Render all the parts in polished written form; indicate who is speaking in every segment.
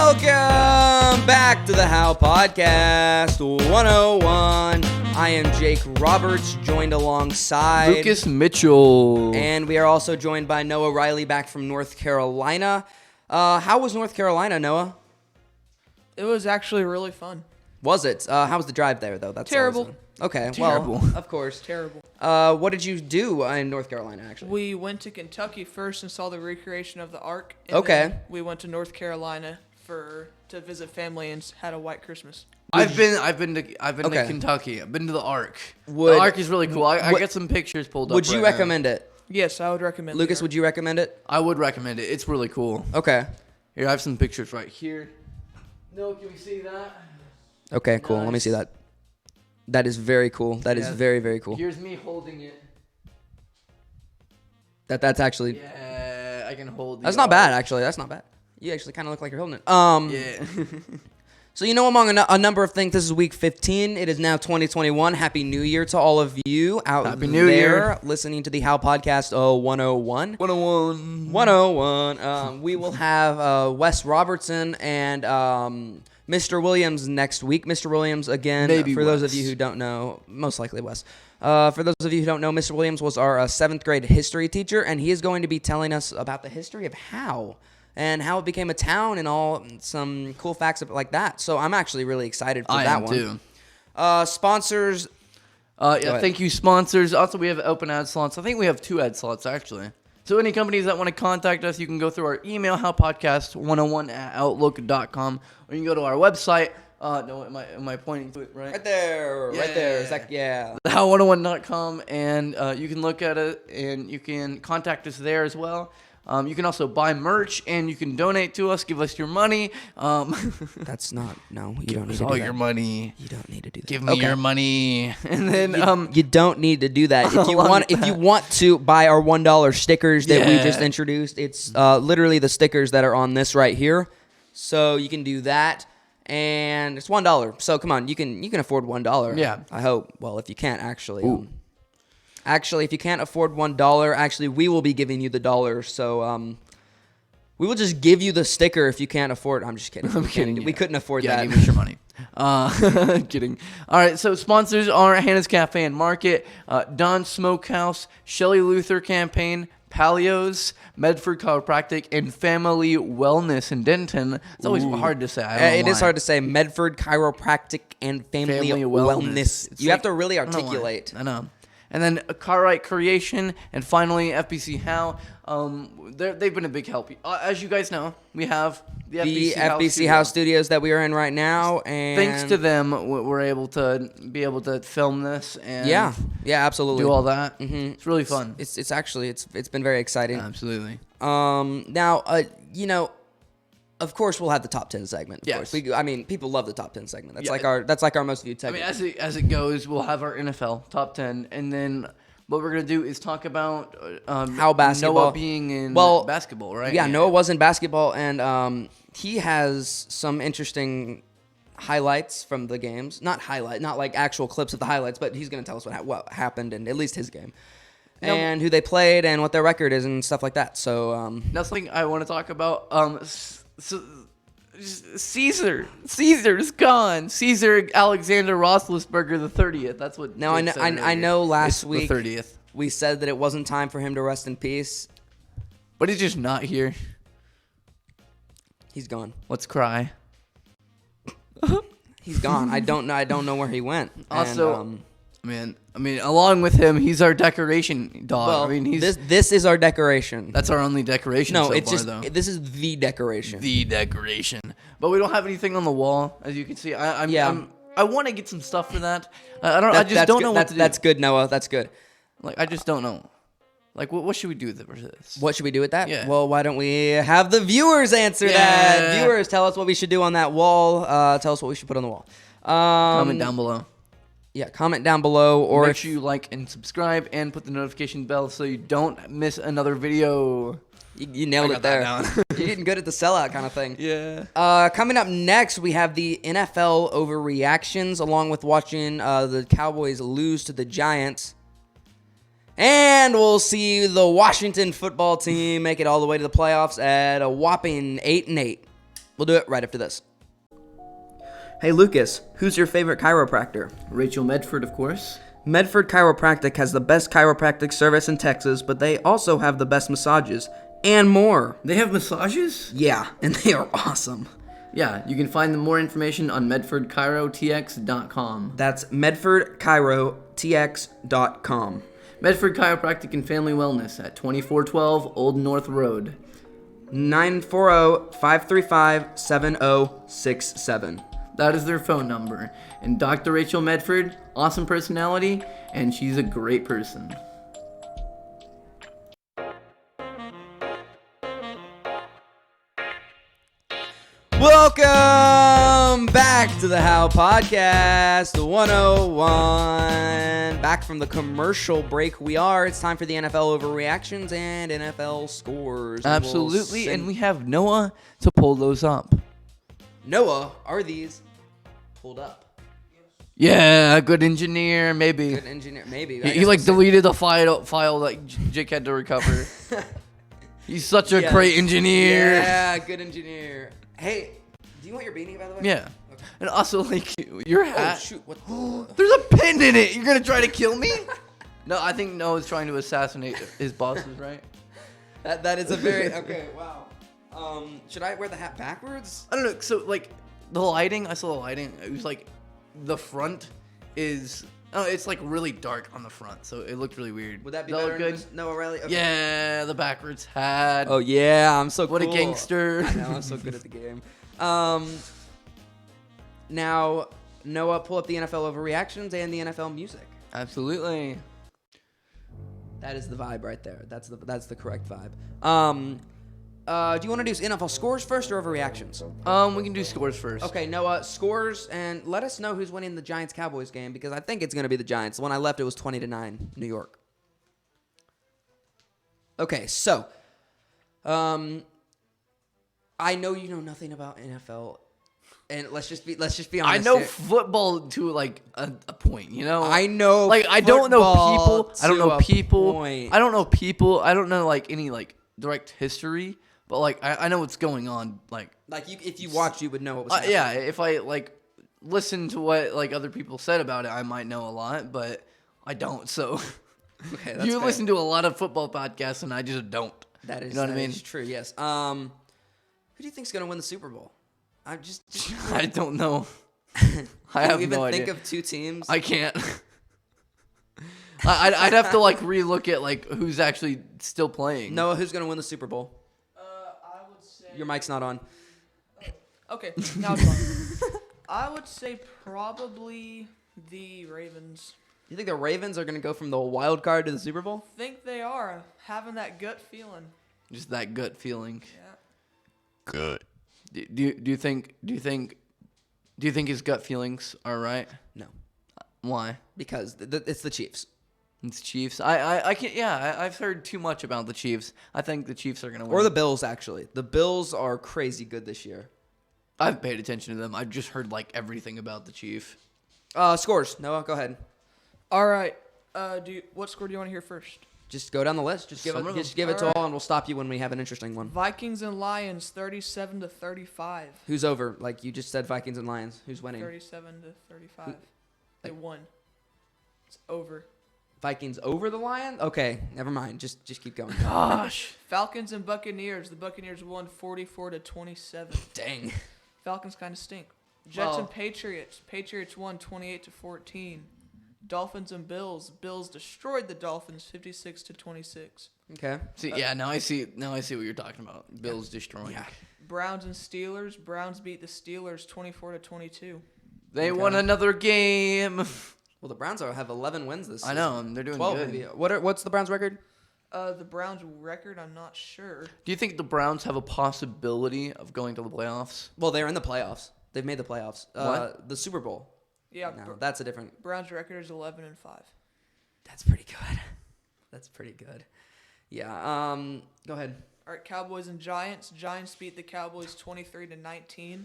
Speaker 1: Welcome back to the Howepodcast101. I am Jake Roberts, joined alongside
Speaker 2: Lucas Mitchell.
Speaker 1: And we are also joined by Noah Riley back from North Carolina. How was North Carolina, Noah?
Speaker 3: It was actually really fun.
Speaker 1: Was it? How was the drive there, though? That's
Speaker 3: Terrible.
Speaker 1: Okay,
Speaker 2: Terrible.
Speaker 1: well, of course.
Speaker 3: Terrible.
Speaker 1: What did you do in North Carolina, actually?
Speaker 3: We went to Kentucky first and saw the recreation of the Ark. And
Speaker 1: Okay.
Speaker 3: Then we went to North Carolina to visit family and had a white Christmas.
Speaker 2: I've been to
Speaker 1: Okay.
Speaker 2: Kentucky. I've been to the Ark.
Speaker 1: Would-
Speaker 2: The Ark is really cool. I got some pictures pulled up.
Speaker 1: Would you
Speaker 2: right
Speaker 1: recommend it?
Speaker 3: Yes, I would recommend.
Speaker 1: Lucas, would you recommend it?
Speaker 2: I would recommend it. It's really cool.
Speaker 1: Okay.
Speaker 2: Here, I have some pictures right here. No, can we see that?
Speaker 1: Okay, cool. Let me see that. That is very cool. That is
Speaker 2: Yeah.
Speaker 1: very, very cool.
Speaker 2: Here's me holding it.
Speaker 1: That's actually...
Speaker 2: Yeah, I can hold.
Speaker 1: That's not bad, actually. That's not bad. You actually kind of look like you're holding it.
Speaker 2: Yeah.
Speaker 1: So, among a number of things, this is week 15. It is now 2021. Happy New Year to all of you out
Speaker 2: Happy
Speaker 1: there
Speaker 2: New Year.
Speaker 1: listening to the How Podcast 101.
Speaker 2: 101.
Speaker 1: 101. We will have Wes Robertson and Mr. Williams next week. Mr. Williams, again,
Speaker 2: Maybe
Speaker 1: for those of
Speaker 2: Wes.
Speaker 1: you who don't know, most likely Wes. For those of you who don't know, Mr. Williams was our 7th grade history teacher, and he is going to be telling us about the history of Howe and how it became a town and all some cool facts like that. So I'm actually really excited for
Speaker 2: I
Speaker 1: that
Speaker 2: am
Speaker 1: one.
Speaker 2: too.
Speaker 1: Sponsors.
Speaker 2: Yeah, thank you, sponsors. Also, we have open ad slots. I think we have 2 ad slots, actually. So any companies that want to contact us, you can go through our email, howpodcast101@outlook.com, or you can go to our website. No, am I pointing to it right?
Speaker 1: Right there. Right there. Is that, yeah.
Speaker 2: How101.com, and you can look at it, and you can contact us there as well. You can also buy merch, and you can donate to us, give us your money.
Speaker 1: That's not, no, you don't need to do
Speaker 2: all
Speaker 1: that.
Speaker 2: your money.
Speaker 1: You don't need to do that.
Speaker 2: Give me your money. And then
Speaker 1: You don't need to do that. If you want to buy our $1 stickers that we just introduced, it's literally the stickers that are on this right here. So you can do that, and it's $1. So come on, you can afford $1.
Speaker 2: Yeah.
Speaker 1: I hope. Well, if you can't actually, actually, if you can't afford $1, actually, we will be giving you the dollar. So we will just give you the sticker if you can't afford it. I'm just kidding.
Speaker 2: I'm kidding.
Speaker 1: We couldn't afford
Speaker 2: Yeah,
Speaker 1: that.
Speaker 2: give us your money. Kidding. All right, so sponsors are Hannah's Cafe and Market, Don's Smokehouse, Shelley Luther Campaign, Palios, Medford Chiropractic, and Family Wellness in Denton. It's always hard to say. I don't know
Speaker 1: It is
Speaker 2: why.
Speaker 1: hard to say. Medford Chiropractic and Family Wellness.
Speaker 2: It's
Speaker 1: You
Speaker 2: like-
Speaker 1: have to really
Speaker 2: I don't know why.
Speaker 1: articulate.
Speaker 2: I know. And then Cartwright Creation, and finally FBC How. They've been a big help. As you guys know, we have the
Speaker 1: FBC House Studios that we are in right now, and
Speaker 2: Thanks to them, we're able to film this and
Speaker 1: yeah, absolutely.
Speaker 2: do all that.
Speaker 1: Mhm.
Speaker 2: It's really fun.
Speaker 1: It's actually it's been very exciting.
Speaker 2: Absolutely.
Speaker 1: Now of course we'll have the top 10 segment. Of
Speaker 2: Yes.
Speaker 1: course. People love the top 10 segment. That's
Speaker 2: Yeah.
Speaker 1: like our most viewed
Speaker 2: I mean,
Speaker 1: segment.
Speaker 2: as it goes, we'll have our NFL top 10, and then what we're gonna do is talk about
Speaker 1: How basketball-
Speaker 2: Noah being in basketball, right?
Speaker 1: Yeah, Noah was in basketball, and he has some interesting highlights from the games. Not like actual clips of the highlights, but he's going to tell us what happened in at least his game. And who they played and what their record is and stuff like that. So
Speaker 2: Now something I want to talk about. Caesar's gone. Caesar Alexander Roethlisberger the 30th. That's what.
Speaker 1: now
Speaker 2: Jake said
Speaker 1: I
Speaker 2: earlier.
Speaker 1: know last
Speaker 2: It's
Speaker 1: week
Speaker 2: the 30th,
Speaker 1: we said that it wasn't time for him to rest in peace.
Speaker 2: but he's just not here.
Speaker 1: He's gone.
Speaker 2: Let's cry.
Speaker 1: He's gone. I don't know where he went.
Speaker 2: Also,
Speaker 1: And,
Speaker 2: I mean, along with him, he's our decoration dog.
Speaker 1: well,
Speaker 2: I mean, he's
Speaker 1: this is our decoration.
Speaker 2: that's our only decoration.
Speaker 1: No,
Speaker 2: so
Speaker 1: it's
Speaker 2: far,
Speaker 1: just
Speaker 2: though.
Speaker 1: this is the decoration.
Speaker 2: The decoration, but we don't have anything on the wall, as you can see. I want to get some stuff for that. I don't. I just don't know what to do.
Speaker 1: That's good, Noah. That's good.
Speaker 2: Like, I just don't know. Like, what should we do with this?
Speaker 1: What should we do with that?
Speaker 2: Yeah.
Speaker 1: Well, why don't we have the viewers answer that? Viewers, tell us what we should do on that wall. Tell us what we should put on the wall.
Speaker 2: Comment down below.
Speaker 1: Yeah, comment down below, or
Speaker 2: Make sure you like and subscribe and put the notification bell so you don't miss another video.
Speaker 1: you nailed it there. You're getting good at the sellout kind of thing.
Speaker 2: Yeah.
Speaker 1: Coming up next, we have the NFL overreactions, along with watching the Cowboys lose to the Giants. And we'll see the Washington football team make it all the way to the playoffs at a whopping 8-8. We'll do it right after this. Hey, Lucas, who's your favorite chiropractor?
Speaker 2: Rachel Medford, of course.
Speaker 1: Medford Chiropractic has the best chiropractic service in Texas, but they also have the best massages and more.
Speaker 2: They have massages?
Speaker 1: Yeah, and they are awesome.
Speaker 2: Yeah, you can find more information on medfordchirotx.com.
Speaker 1: That's medfordchirotx.com.
Speaker 2: Medford Chiropractic and Family Wellness at 2412 Old North Road.
Speaker 1: 940-535-7067.
Speaker 2: That is their phone number. And Dr. Rachel Medford, awesome personality, and she's a great person.
Speaker 1: Welcome back to the Howepodcast101. Back from the commercial break we are. It's time for the NFL overreactions and NFL scores.
Speaker 2: Absolutely, and we have Noah to pull those up.
Speaker 1: Noah, are these pulled up?
Speaker 2: Yeah, good engineer, maybe.
Speaker 1: Good engineer, maybe.
Speaker 2: He like deleted the file that Jake had to recover. He's such a great engineer.
Speaker 1: Yeah, good engineer. Hey, do you want your beanie, by the way?
Speaker 2: Yeah.
Speaker 1: Okay.
Speaker 2: And also, like, your hat.
Speaker 1: Oh, shoot. What the...
Speaker 2: There's a pin in it. You're going to try to kill me? No, I think Noah's trying to assassinate his bosses, right?
Speaker 1: That is a very... Okay, wow. Should I wear the hat backwards?
Speaker 2: I don't know. So, like, the lighting, I saw the lighting. It was like, the front is... Oh, it's like really dark on the front, so it looked really weird.
Speaker 1: Would that be
Speaker 2: Does
Speaker 1: better
Speaker 2: look
Speaker 1: than
Speaker 2: good?
Speaker 1: Noah Riley? Okay.
Speaker 2: Yeah, the backwards hat.
Speaker 1: Oh, yeah. I'm so
Speaker 2: What
Speaker 1: cool.
Speaker 2: a gangster.
Speaker 1: I know. I'm so good at the game. Now, Noah, pull up the NFL overreactions and the NFL music.
Speaker 2: Absolutely.
Speaker 1: That is the vibe right there. That's the correct vibe. Do you want to do NFL scores first or overreactions?
Speaker 2: We can do scores first.
Speaker 1: Okay, Noah, scores, and let us know who's winning the Giants-Cowboys game, because I think it's going to be the Giants. When I left, it was 20-9, New York. Okay, so, I know you know nothing about NFL, and let's just be honest.
Speaker 2: I know
Speaker 1: here.
Speaker 2: football to like a point, you know.
Speaker 1: I know,
Speaker 2: like I don't know people. I don't
Speaker 1: to
Speaker 2: know
Speaker 1: a
Speaker 2: people.
Speaker 1: point.
Speaker 2: I don't know people. I don't know like any like direct history, but like I know what's going on. Like
Speaker 1: if you watched, you would know what was happening.
Speaker 2: yeah. If I like listen to what like other people said about it, I might know a lot, but I don't. So
Speaker 1: Okay, that's
Speaker 2: you
Speaker 1: fair.
Speaker 2: listen to a lot of football podcasts, and I just don't.
Speaker 1: That is,
Speaker 2: you know what I mean?
Speaker 1: Is true. Yes. Who do you think's gonna win the Super Bowl? I just
Speaker 2: I don't know. I
Speaker 1: Can
Speaker 2: have
Speaker 1: you even
Speaker 2: no idea.
Speaker 1: think of two teams?
Speaker 2: I can't. I'd have to like relook at like who's actually still playing.
Speaker 1: Noah, who's gonna win the Super Bowl?
Speaker 3: I would say.
Speaker 1: Your mic's not on.
Speaker 3: Okay, now it's on. I would say probably the Ravens.
Speaker 1: You think the Ravens are gonna go from the wild card to the Super Bowl?
Speaker 3: Think they are having that gut feeling.
Speaker 2: Just that gut feeling.
Speaker 3: Yeah.
Speaker 2: Good. Do you think his gut feelings are right?
Speaker 1: No,
Speaker 2: Why?
Speaker 1: because it's the Chiefs.
Speaker 2: It's Chiefs. I can't. Yeah, I've heard too much about the Chiefs. I think the Chiefs are gonna win.
Speaker 1: Or the Bills, actually. The Bills are crazy good this year.
Speaker 2: I've paid attention to them. I've just heard like everything about the Chief.
Speaker 1: Scores. Noah, go ahead.
Speaker 3: All right. What score do you want to hear first?
Speaker 1: Just go down the list. Just give
Speaker 2: Some of them.
Speaker 1: it to all, and we'll stop you when we have an interesting one.
Speaker 3: Vikings and Lions, 37-35.
Speaker 1: Who's over? Like you just said, Vikings and Lions. Who's winning?
Speaker 3: 37-35. They won. It's over.
Speaker 1: Vikings over the Lions? Okay, never mind. Just keep going.
Speaker 2: Gosh.
Speaker 3: Falcons and Buccaneers. The Buccaneers won 44-27.
Speaker 1: Dang.
Speaker 3: Falcons kind of stink. Jets
Speaker 2: Well-
Speaker 3: and Patriots. Patriots won 28-14. Dolphins and Bills. Bills destroyed the Dolphins 56-26.
Speaker 1: Okay.
Speaker 2: See, yeah. Now I see what you're talking about. Bills destroying.
Speaker 1: Yeah.
Speaker 3: Browns and Steelers. Browns beat the Steelers 24-22.
Speaker 2: They
Speaker 1: Okay.
Speaker 2: won another game.
Speaker 1: Well, the Browns have 11 wins this season.
Speaker 2: I know. They're doing
Speaker 1: 12
Speaker 2: good.
Speaker 1: maybe. What's the Browns record?
Speaker 3: The Browns record, I'm not sure.
Speaker 2: Do you think the Browns have a possibility of going to the playoffs?
Speaker 1: Well, they're in the playoffs. They've made the playoffs.
Speaker 2: What?
Speaker 3: The Super Bowl. Yeah,
Speaker 1: No, that's a different.
Speaker 3: Browns record is 11-5.
Speaker 1: That's pretty good. That's pretty good. Yeah. Go ahead.
Speaker 3: All right, Cowboys and Giants. Giants beat the Cowboys 23-19.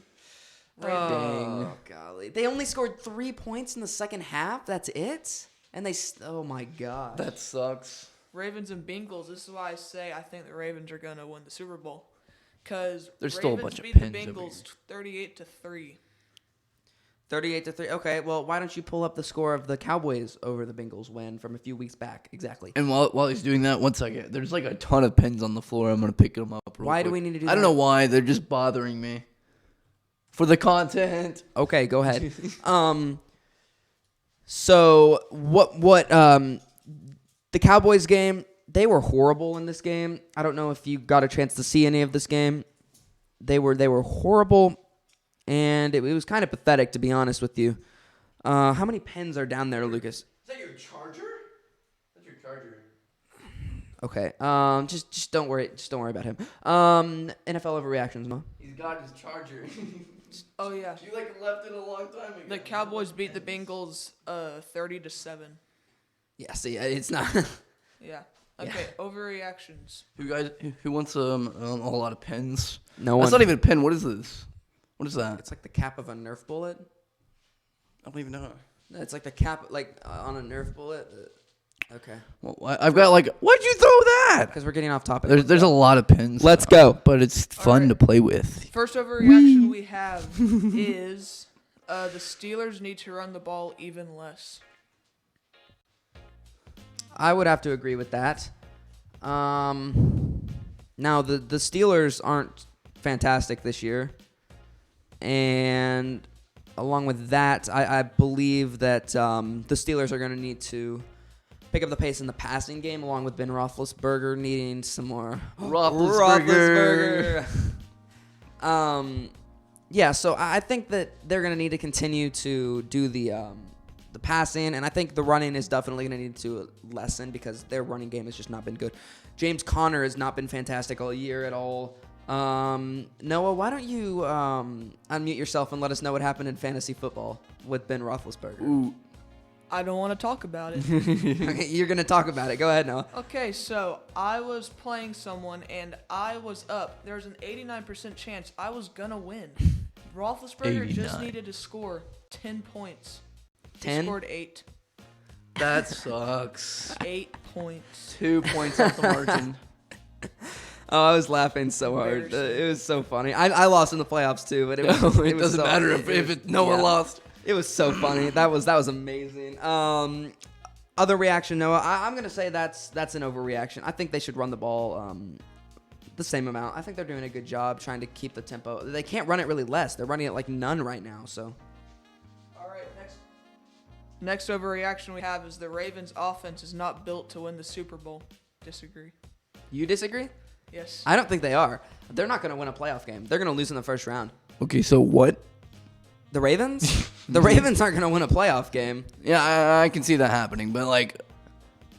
Speaker 1: Oh, golly. They only scored 3 points in the second half. That's it? And they... Oh, my God.
Speaker 2: That sucks.
Speaker 3: Ravens and Bengals. This is why I say I think the Ravens are going to win the Super Bowl. Because
Speaker 2: There's
Speaker 3: Ravens
Speaker 2: still a bunch of
Speaker 3: beat the
Speaker 2: pins over
Speaker 3: Bengals 38-3.
Speaker 1: 38-3. Okay, well, why don't you pull up the score of the Cowboys over the Bengals win from a few weeks back? Exactly.
Speaker 2: And while he's doing that, 1 second. There's like a ton of pins on the floor. I'm gonna pick them up.
Speaker 1: Why do we need to do
Speaker 2: I don't
Speaker 1: that?
Speaker 2: know why. They're just bothering me. For the content.
Speaker 1: Okay, go ahead. So the Cowboys game, they were horrible in this game. I don't know if you got a chance to see any of this game. They were horrible, and it was kind of pathetic, to be honest with you. How many pins are down there, Lucas?
Speaker 2: Is that your charger? That's your charger.
Speaker 1: Okay. Just don't worry. Just don't worry about him. NFL overreactions, Mo.
Speaker 2: He's got his charger.
Speaker 3: Oh, yeah.
Speaker 2: You like left it a long time ago.
Speaker 3: The Cowboys beat the Bengals 30-7.
Speaker 1: Yeah. See, it's not.
Speaker 3: Yeah. Okay, overreactions.
Speaker 2: Who wants a whole lot of pins?
Speaker 1: No one.
Speaker 2: That's not even a pin. What is this? What is that?
Speaker 1: It's like the cap of a Nerf bullet.
Speaker 2: I don't even know.
Speaker 1: It's like the cap, on a Nerf bullet. Okay.
Speaker 2: Well, I've got like. Why'd you throw that?
Speaker 1: Because we're getting off topic.
Speaker 2: There's a lot of pins.
Speaker 1: Let's go.
Speaker 2: But it's fun to play with.
Speaker 3: First overreaction we have is the Steelers need to run the ball even less.
Speaker 1: I would have to agree with that. Now the Steelers aren't fantastic this year, and along with that, I believe that the Steelers are going to need to pick up the pace in the passing game, along with Ben Roethlisberger needing some more
Speaker 2: Roethlisberger.
Speaker 1: Yeah, so I think that they're going to need to continue to do the passing, and I think the running is definitely going to need to lessen because their running game has just not been good. James Conner has not been fantastic all year at all. Noah, why don't you unmute yourself and let us know what happened in fantasy football with Ben Roethlisberger?
Speaker 2: Ooh.
Speaker 3: I don't want to talk about it.
Speaker 1: Okay, you're going to talk about it. Go ahead, Noah.
Speaker 3: Okay, so I was playing someone, and I was up. There was an 89% chance I was going to win. Roethlisberger just
Speaker 2: 89.
Speaker 3: needed to score 10 points.
Speaker 1: 10?
Speaker 3: He scored 8.
Speaker 2: That sucks.
Speaker 3: 8 points.
Speaker 2: 2 points off the margin.
Speaker 1: Oh, I was laughing so hard. It was so funny. I lost in the playoffs too, but it was.
Speaker 2: It doesn't matter if Noah lost.
Speaker 1: It was so funny. That was amazing. Other reaction, Noah. I'm gonna say that's an overreaction. I think they should run the ball the same amount. I think they're doing a good job trying to keep the tempo. They can't run it really less. They're running it like none right now. So.
Speaker 3: All right, next overreaction we have is the Ravens' offense is not built to win the Super Bowl. Disagree.
Speaker 1: You disagree?
Speaker 3: Yes.
Speaker 1: I don't think they are. They're not gonna win a playoff game. They're gonna lose in the first round.
Speaker 2: Okay, so what?
Speaker 1: The Ravens? The Ravens aren't gonna win a playoff game.
Speaker 2: Yeah, I can see that happening, but like,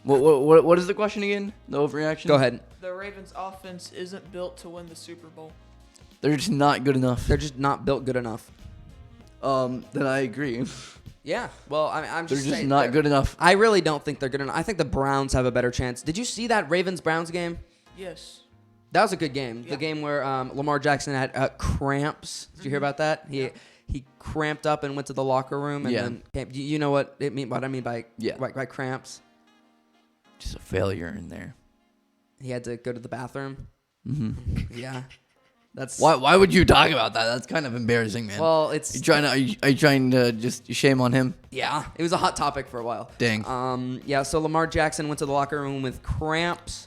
Speaker 2: what is the question again? The overreaction?
Speaker 1: Go ahead.
Speaker 3: The Ravens' offense isn't built to win the Super Bowl.
Speaker 2: They're just not good enough.
Speaker 1: They're just not built good enough.
Speaker 2: Then I agree.
Speaker 1: Yeah. Well, I'm
Speaker 2: They're
Speaker 1: just
Speaker 2: just
Speaker 1: saying
Speaker 2: not good enough.
Speaker 1: I really don't think they're good enough. I think the Browns have a better chance. Did you see that Ravens-Browns game?
Speaker 3: Yes.
Speaker 1: That was a good game.
Speaker 3: Yeah.
Speaker 1: The game where Lamar Jackson had cramps. Did you hear about that? He cramped up and went to the locker room and then came. You know what I mean by by cramps?
Speaker 2: Just a failure in there.
Speaker 1: He had to go to the bathroom.
Speaker 2: Mm-hmm.
Speaker 1: Yeah. That's
Speaker 2: Why would you talk about that? That's kind of embarrassing, man.
Speaker 1: well, it's
Speaker 2: are you trying to just shame on him?
Speaker 1: yeah. It was a hot topic for a while.
Speaker 2: Dang.
Speaker 1: Yeah. So Lamar Jackson went to the locker room with cramps.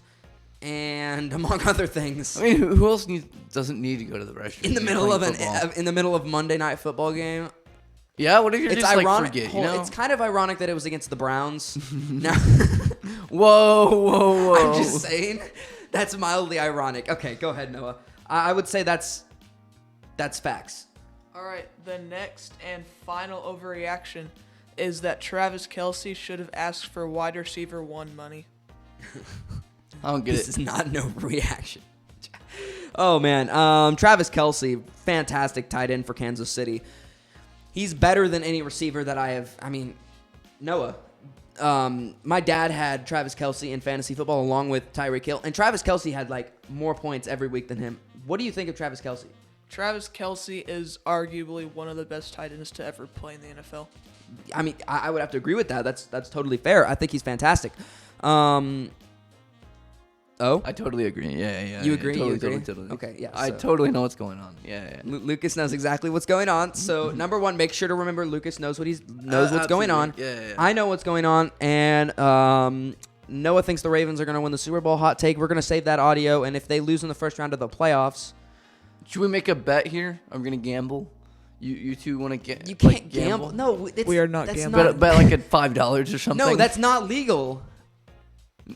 Speaker 1: And among other things,
Speaker 2: I mean, who else doesn't need to go to the restroom
Speaker 1: in the middle of
Speaker 2: football?
Speaker 1: in the middle of Monday Night Football game,
Speaker 2: Yeah, what if you're
Speaker 1: it's
Speaker 2: just
Speaker 1: ironic.
Speaker 2: like forget? You know?
Speaker 1: It's kind of ironic that it was against the Browns. Now,
Speaker 2: Whoa!
Speaker 1: I'm just saying that's mildly ironic. Okay, go ahead, Noah. I would say that's facts.
Speaker 3: All right, the next and final overreaction is that Travis Kelce should have asked for wide receiver 1 money.
Speaker 2: I don't get
Speaker 1: This
Speaker 2: it.
Speaker 1: is not an overreaction. Oh man, Travis Kelce, fantastic tight end for Kansas City. He's better than any receiver that I have. I mean, Noah. My dad had Travis Kelce in fantasy football along with Tyreek Hill, and Travis Kelce had like more points every week than him. What do you think of Travis Kelce?
Speaker 3: Travis Kelce is arguably one of the best tight ends to ever play in the NFL.
Speaker 1: I mean, I would have to agree with that. That's totally fair. I think he's fantastic. Oh?
Speaker 2: I totally agree. Yeah.
Speaker 1: You agree?
Speaker 2: Totally,
Speaker 1: You agree?
Speaker 2: Totally.
Speaker 1: Okay, yeah.
Speaker 2: I
Speaker 1: so-
Speaker 2: totally know what's going on. Yeah.
Speaker 1: Lucas knows exactly what's going on. So number one, make sure to remember Lucas knows what's going on.
Speaker 2: Yeah.
Speaker 1: I know what's going on, and Noah thinks the Ravens are going to win the Super Bowl. Hot take. We're going to save that audio, and if they lose in the first round of the playoffs,
Speaker 2: Should we make a bet here? I'm gonna gamble. You two want to get?
Speaker 1: you can't gamble. No,
Speaker 3: We are not
Speaker 1: that's
Speaker 3: gambling.
Speaker 2: Bet like at $5 or something.
Speaker 1: No, that's not legal.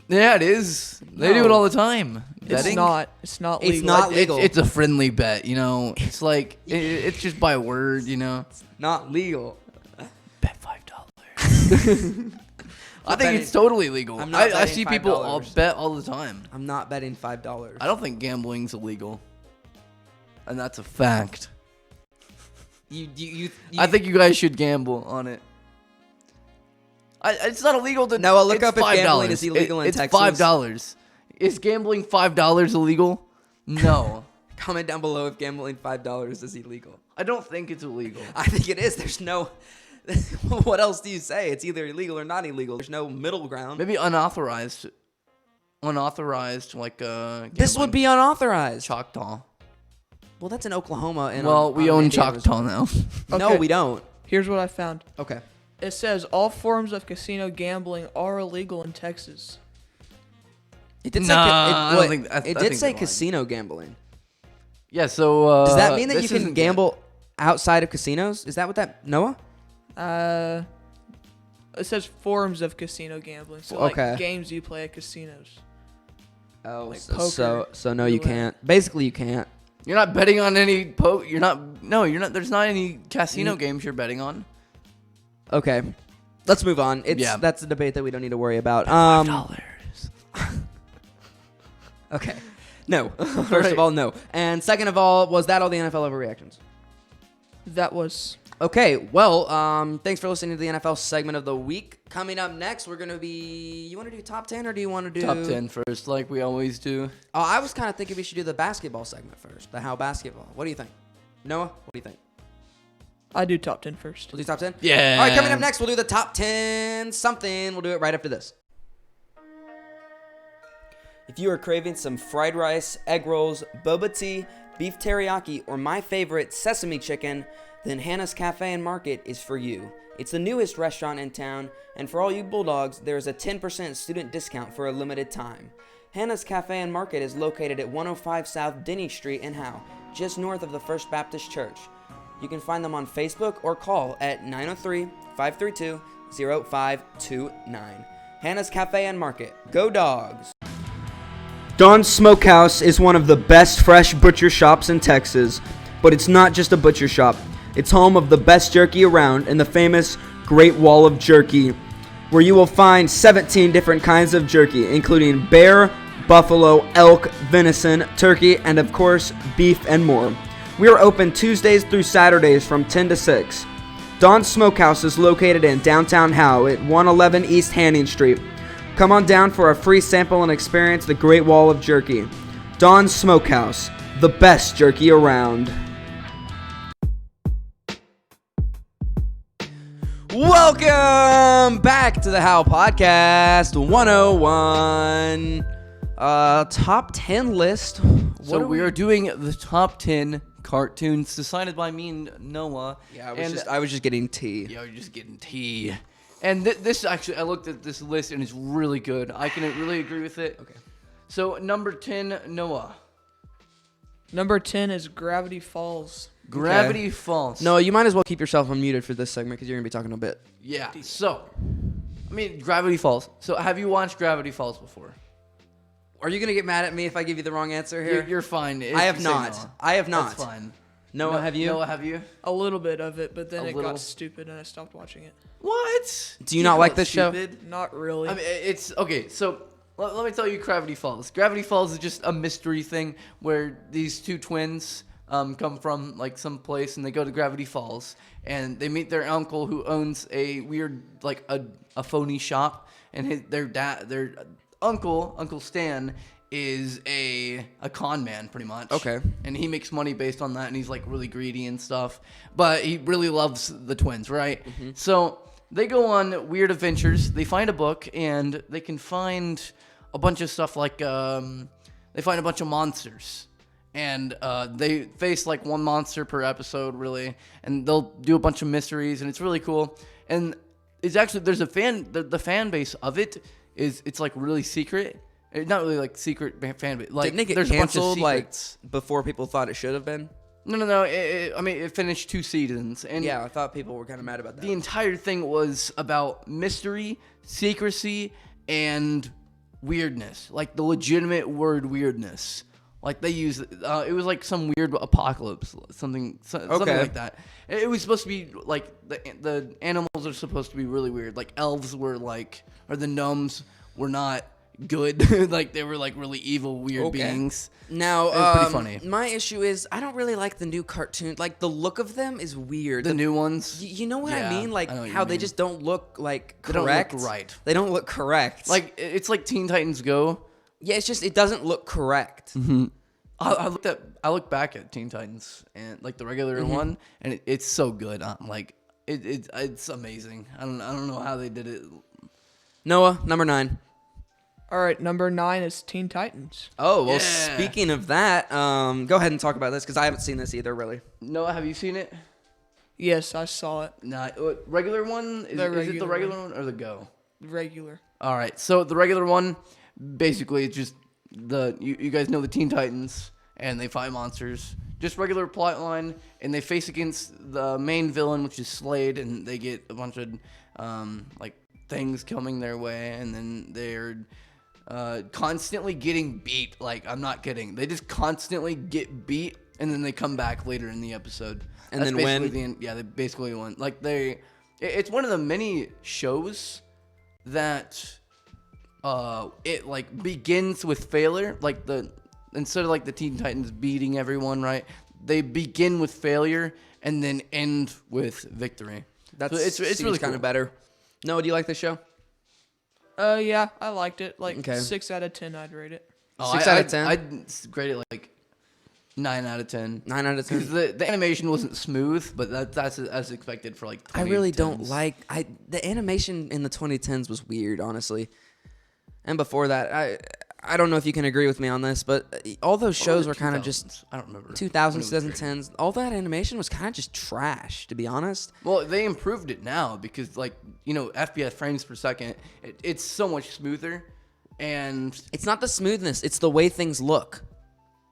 Speaker 2: Yeah, it is. They do
Speaker 1: No.
Speaker 2: it all the time.
Speaker 3: It's
Speaker 2: Betting?
Speaker 3: not. It's not legal.
Speaker 1: It's not legal.
Speaker 2: It's a friendly bet, you know. It's like it's just by word, you know.
Speaker 1: Not legal.
Speaker 2: Bet $5. I think it's totally legal.
Speaker 1: I'm not
Speaker 2: I
Speaker 1: betting
Speaker 2: see people all
Speaker 1: $5.
Speaker 2: bet all the time.
Speaker 1: I'm not betting $5.
Speaker 2: I don't think gambling's illegal, and that's a fact.
Speaker 1: You
Speaker 2: I think you guys should gamble on it. It's not illegal to.
Speaker 1: Noah, look
Speaker 2: it's
Speaker 1: up if
Speaker 2: $5.
Speaker 1: gambling is illegal in
Speaker 2: it's
Speaker 1: Texas.
Speaker 2: $5. Is gambling $5 illegal? No.
Speaker 1: Comment down below if gambling $5 is illegal.
Speaker 2: I don't think it's illegal.
Speaker 1: I think it is. There's no. What else do you say? It's either illegal or not illegal. There's no middle ground.
Speaker 2: Maybe unauthorized, like
Speaker 1: This would be unauthorized.
Speaker 2: Choctaw.
Speaker 1: Well, that's in Oklahoma. And
Speaker 2: Well, we own
Speaker 1: Indiana.
Speaker 2: Choctaw now.
Speaker 1: No,
Speaker 3: Okay.
Speaker 1: we don't.
Speaker 3: Here's what I found.
Speaker 1: Okay.
Speaker 3: It says all forms of casino gambling are illegal in Texas.
Speaker 1: It did
Speaker 2: Nah,
Speaker 1: say.
Speaker 2: I don't think- I
Speaker 1: it
Speaker 2: think
Speaker 1: did say
Speaker 2: they're lying.
Speaker 1: casino gambling.
Speaker 2: Yeah. So
Speaker 1: Does that mean that
Speaker 2: this
Speaker 1: you can
Speaker 2: isn't
Speaker 1: gamble outside of casinos? Is that what that Noah?
Speaker 3: It says forms of casino gambling. So
Speaker 1: Okay.
Speaker 3: like games you play at casinos.
Speaker 1: Oh,
Speaker 3: Like
Speaker 1: so
Speaker 3: poker,
Speaker 1: no, you
Speaker 3: roulette.
Speaker 1: can't. Basically, you can't.
Speaker 2: You're not betting on any You're not. No, you're not. There's not any casino games you're betting on.
Speaker 1: Okay, let's move on.
Speaker 2: Yeah.
Speaker 1: That's a debate that we don't need to worry about.
Speaker 2: $5.
Speaker 1: Okay, no. First
Speaker 2: Right.
Speaker 1: of all, no. And second of all, was that all the NFL overreactions?
Speaker 3: That was.
Speaker 1: Okay, well, thanks for listening to the NFL segment of the week. Coming up next, we're gonna be. You want to do top 10 or do you want to do
Speaker 2: Top 10 first, like we always do.
Speaker 1: Oh, I was kind of thinking we should do the basketball segment first. The How basketball. What do you think, Noah? What do you think?
Speaker 3: I do top 10 first.
Speaker 1: We'll do top 10.
Speaker 2: Yeah.
Speaker 1: All right, coming up next, we'll do the top 10 something. We'll do it right after this. If you are craving some fried rice, egg rolls, boba tea, beef teriyaki, or my favorite, sesame chicken, then Hannah's Cafe and Market is for you. It's the newest restaurant in town, and for all you Bulldogs, there is a 10% student discount for a limited time. Hannah's Cafe and Market is located at 105 South Denny Street in Howe, just north of the First Baptist Church. You can find them on Facebook or call at 903-532-0529. Hannah's Cafe and Market. Go Dogs! Don's Smokehouse is one of the best fresh butcher shops in Texas, but it's not just a butcher shop. It's home of the best jerky around and the famous Great Wall of Jerky, where you will find 17 different kinds of jerky, including bear, buffalo, elk, venison, turkey, and of course, beef and more. We are open Tuesdays through Saturdays from 10 to 6. Don's Smokehouse is located in downtown Howe at 111 East Hanning Street. Come on down for a free sample and experience the Great Wall of Jerky. Don's Smokehouse, the best jerky around. Welcome back to the Howepodcast 101. Top 10 list.
Speaker 2: So we are doing the top 10 cartoons decided by me and Noah.
Speaker 1: Yeah,
Speaker 2: and
Speaker 1: I was just getting tea.
Speaker 2: Yeah, you're just getting tea. And this actually, I looked at this list and it's really good. I can really agree with it.
Speaker 1: Okay.
Speaker 2: So number 10, Noah.
Speaker 3: Number 10 is Gravity Falls.
Speaker 2: Gravity Falls.
Speaker 1: No, you might as well keep yourself unmuted for this segment because you're going to be talking a bit.
Speaker 2: Yeah. So, I mean, Gravity Falls. So, have you watched Gravity Falls before?
Speaker 1: Are you going to get mad at me if I give you the wrong answer here?
Speaker 2: You're fine.
Speaker 1: I have
Speaker 2: Say
Speaker 1: not.
Speaker 2: no.
Speaker 1: I have not.
Speaker 2: That's fine.
Speaker 1: Noah, have you?
Speaker 2: Noah, have you?
Speaker 3: A little bit of it, but then
Speaker 2: A
Speaker 3: it
Speaker 2: little?
Speaker 3: got stupid and I stopped watching it.
Speaker 2: What?
Speaker 1: Do you not
Speaker 2: call
Speaker 1: like
Speaker 2: it
Speaker 1: this show?
Speaker 2: stupid?
Speaker 3: Not really.
Speaker 2: I mean, it's okay. So let me tell you, Gravity Falls. Gravity Falls is just a mystery thing where these two twins come from like some place and they go to Gravity Falls and they meet their uncle who owns a weird like a phony shop, and their Uncle Stan is a con man pretty much.
Speaker 1: Okay.
Speaker 2: And he makes money based on that, and he's like really greedy and stuff. But he really loves the twins, right? So they go on weird adventures. They find a book, and they can find a bunch of stuff like they find a bunch of monsters. And they face like one monster per episode, really, and they'll do a bunch of mysteries, and it's really cool. And it's actually there's a the fan base of it it's like really secret. Not really like secret fan base. Like
Speaker 1: Didn't it get
Speaker 2: there's
Speaker 1: canceled
Speaker 2: a bunch of secrets.
Speaker 1: before people thought it should have been?
Speaker 2: No. I mean, it finished 2 seasons, and
Speaker 1: Yeah, I thought people were kind of mad about that.
Speaker 2: the entire thing was about mystery, secrecy, and weirdness. Like the legitimate word weirdness. Like they use it was like some weird apocalypse, something like that. It was supposed to be like the animals are supposed to be really weird. Like elves were like, or the gnomes were not good. Like they were like really evil, weird beings.
Speaker 1: Now,
Speaker 2: it was pretty funny.
Speaker 1: My issue is I don't really like the new cartoon. Like the look of them is weird.
Speaker 2: The new ones.
Speaker 1: You know what I
Speaker 2: Yeah,
Speaker 1: mean? Like
Speaker 2: I know what you
Speaker 1: how they
Speaker 2: mean.
Speaker 1: just don't look like
Speaker 2: They don't
Speaker 1: correct.
Speaker 2: look right.
Speaker 1: They don't look correct.
Speaker 2: Like it's like Teen Titans Go.
Speaker 1: yeah, it's just it doesn't look correct.
Speaker 2: Mm-hmm. I look back at Teen Titans and like the regular one, and it's so good. Like it's amazing. I don't know how they did it.
Speaker 1: Noah, number 9.
Speaker 3: All right, number 9 is Teen Titans.
Speaker 1: Oh well,
Speaker 2: Yeah.
Speaker 1: speaking of that, go ahead and talk about this because I haven't seen this either. Really.
Speaker 2: Noah, have you seen it?
Speaker 3: Yes, I saw it.
Speaker 2: Nah, regular one? Is it the regular one or the Go?
Speaker 3: Regular.
Speaker 2: All right, so the regular one, basically, it's just you guys know the Teen Titans, and they fight monsters. Just regular plot line, and they face against the main villain, which is Slade, and they get a bunch of like things coming their way, and then they're constantly getting beat. Like I'm not kidding, they just constantly get beat, and then they come back later in the episode.
Speaker 1: And
Speaker 2: That's
Speaker 1: then
Speaker 2: basically
Speaker 1: win?
Speaker 2: they basically win. Like it's one of the many shows that it like begins with failure. Like instead of like the Teen Titans beating everyone, right? They begin with failure and then end with victory.
Speaker 1: That's
Speaker 2: So it's really
Speaker 1: kind
Speaker 2: cool.
Speaker 1: of better. Noah, do you like this show?
Speaker 3: Yeah, I liked it. Like
Speaker 1: Okay.
Speaker 3: 6 out of 10, I'd rate it.
Speaker 1: 6 out of 10?
Speaker 2: I'd grade it like 9 out of 10.
Speaker 1: 9 out of 10.
Speaker 2: Because the animation wasn't smooth, but that's as expected for like.
Speaker 1: I really
Speaker 2: 2010s.
Speaker 1: don't like the animation in the 2010s was weird, honestly. And before that, I don't know if you can agree with me on this, but all those shows were kind of just
Speaker 2: I don't remember.
Speaker 1: 2000s,
Speaker 2: when it was
Speaker 1: 2010s. All that animation was kind of just trash, to be honest.
Speaker 2: Well, they improved it now because, like, FPS frames per second, it's so much smoother. And,
Speaker 1: It's not the smoothness; it's the way things look.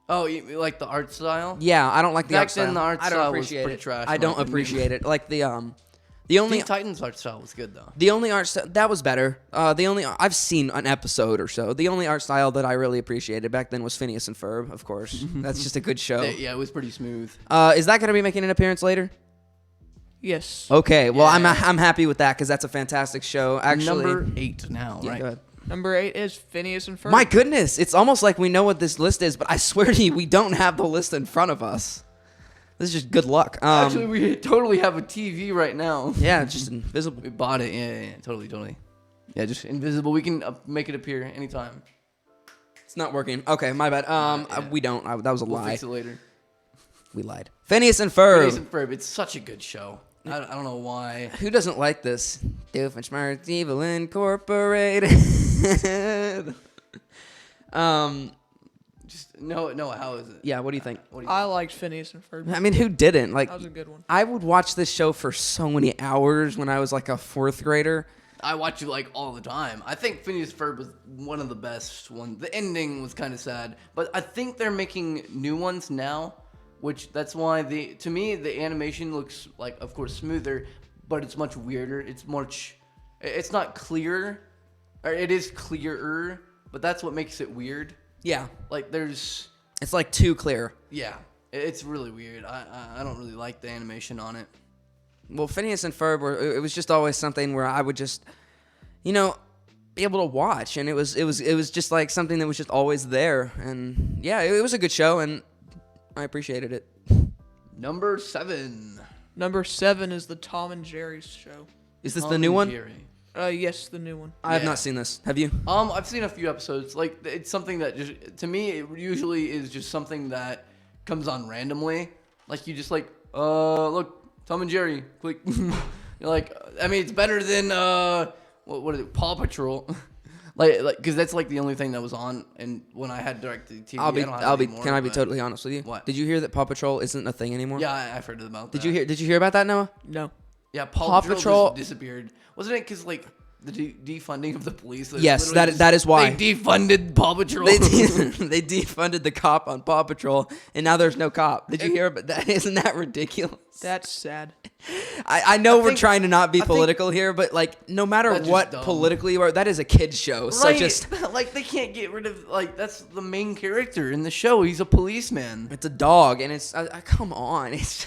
Speaker 2: oh, you like the art style?
Speaker 1: Yeah, I don't like the
Speaker 2: Back
Speaker 1: art style.
Speaker 2: then, the art
Speaker 1: I don't
Speaker 2: style was
Speaker 1: appreciate
Speaker 2: pretty
Speaker 1: it.
Speaker 2: trash,
Speaker 1: I
Speaker 2: in
Speaker 1: don't
Speaker 2: my opinion.
Speaker 1: appreciate it. Like the only
Speaker 2: Teen Titans art style was good, though.
Speaker 1: the only art style that was better. I've seen an episode or so. The only art style that I really appreciated back then was Phineas and Ferb, of course. That's just a good show.
Speaker 2: Yeah, it was pretty smooth.
Speaker 1: Is that going to be making an appearance later?
Speaker 3: Yes.
Speaker 1: Okay, well
Speaker 2: Yeah.
Speaker 1: I'm happy with that because that's a fantastic show. Actually,
Speaker 2: Number 8 now,
Speaker 1: Yeah,
Speaker 2: right?
Speaker 1: go ahead.
Speaker 3: Number 8 is Phineas and Ferb.
Speaker 1: My goodness, it's almost like we know what this list is, but I swear to you, we don't have the list in front of us. This is just good luck.
Speaker 2: Actually, we totally have a TV right now.
Speaker 1: yeah, it's just invisible.
Speaker 2: We bought it. Yeah, totally. Yeah, just invisible. We can make it appear anytime.
Speaker 1: It's not working. Okay, my bad.
Speaker 2: Yeah.
Speaker 1: We don't. That was a
Speaker 2: We'll
Speaker 1: lie.
Speaker 2: fix it later.
Speaker 1: We lied. Phineas and Ferb.
Speaker 2: Phineas and Ferb. It's such a good show. I don't know why.
Speaker 1: Who doesn't like this? Doofenshmirtz Evil Incorporated.
Speaker 2: Just no. How is it?
Speaker 1: Yeah, what do you think?
Speaker 2: What do you
Speaker 3: I liked Phineas and Ferb.
Speaker 1: I mean, who didn't? Like,
Speaker 3: That was a good one.
Speaker 1: I would watch this show for so many hours when I was like a 4th grader.
Speaker 2: I watch it like all the time. I think Phineas Ferb was one of the best ones. The ending was kind of sad, but I think they're making new ones now, which that's why to me the animation looks like, of course, smoother, but it's much weirder. It's not clear, or it is clearer, but that's what makes it weird.
Speaker 1: Yeah,
Speaker 2: Like
Speaker 1: it's like too clear.
Speaker 2: yeah, it's really weird. I don't really like the animation on it.
Speaker 1: Well, Phineas and Ferb it was just always something where I would just, be able to watch, and it was just like something that was just always there, and yeah, it was a good show, and I appreciated it.
Speaker 2: Number 7.
Speaker 3: Number 7 is the Tom and Jerry's show.
Speaker 1: Is this
Speaker 2: Tom
Speaker 1: the new
Speaker 2: and
Speaker 1: one?
Speaker 2: Jerry.
Speaker 3: Yes, the new one.
Speaker 1: I have
Speaker 2: Yeah.
Speaker 1: not seen this. Have you?
Speaker 2: I've seen a few episodes. Like, it's something that just, to me, it usually is just something that comes on randomly. Like, you just like, look, Tom and Jerry, click. You're like, I mean, it's better than, what is it, Paw Patrol. Like, because that's like the only thing that was on, and when I had DirecTV, I don't have it anymore,
Speaker 1: Can I be totally honest with you?
Speaker 2: What?
Speaker 1: Did you hear that Paw Patrol isn't a thing anymore?
Speaker 2: Yeah, I've heard about that.
Speaker 1: Did you hear about that, Noah?
Speaker 3: No.
Speaker 2: Yeah,
Speaker 1: Paw
Speaker 2: Paw
Speaker 1: Patrol
Speaker 2: just disappeared. Wasn't it because like the defunding of the police?
Speaker 1: Yes,
Speaker 2: literally
Speaker 1: that is why.
Speaker 2: they defunded Paw Patrol.
Speaker 1: They defunded the cop on Paw Patrol, and now there's no cop. Did you hear about that? Isn't that ridiculous?
Speaker 3: That's sad.
Speaker 1: I know we're
Speaker 2: think-
Speaker 1: trying to not be
Speaker 2: I think-
Speaker 1: political here, but like no matter
Speaker 2: That's just
Speaker 1: what
Speaker 2: dumb.
Speaker 1: politically you are, that is a kid's show. So
Speaker 2: Right,
Speaker 1: just
Speaker 2: like they can't get rid of like that's the main character in the show. He's a policeman.
Speaker 1: it's a dog, and it's come on. It's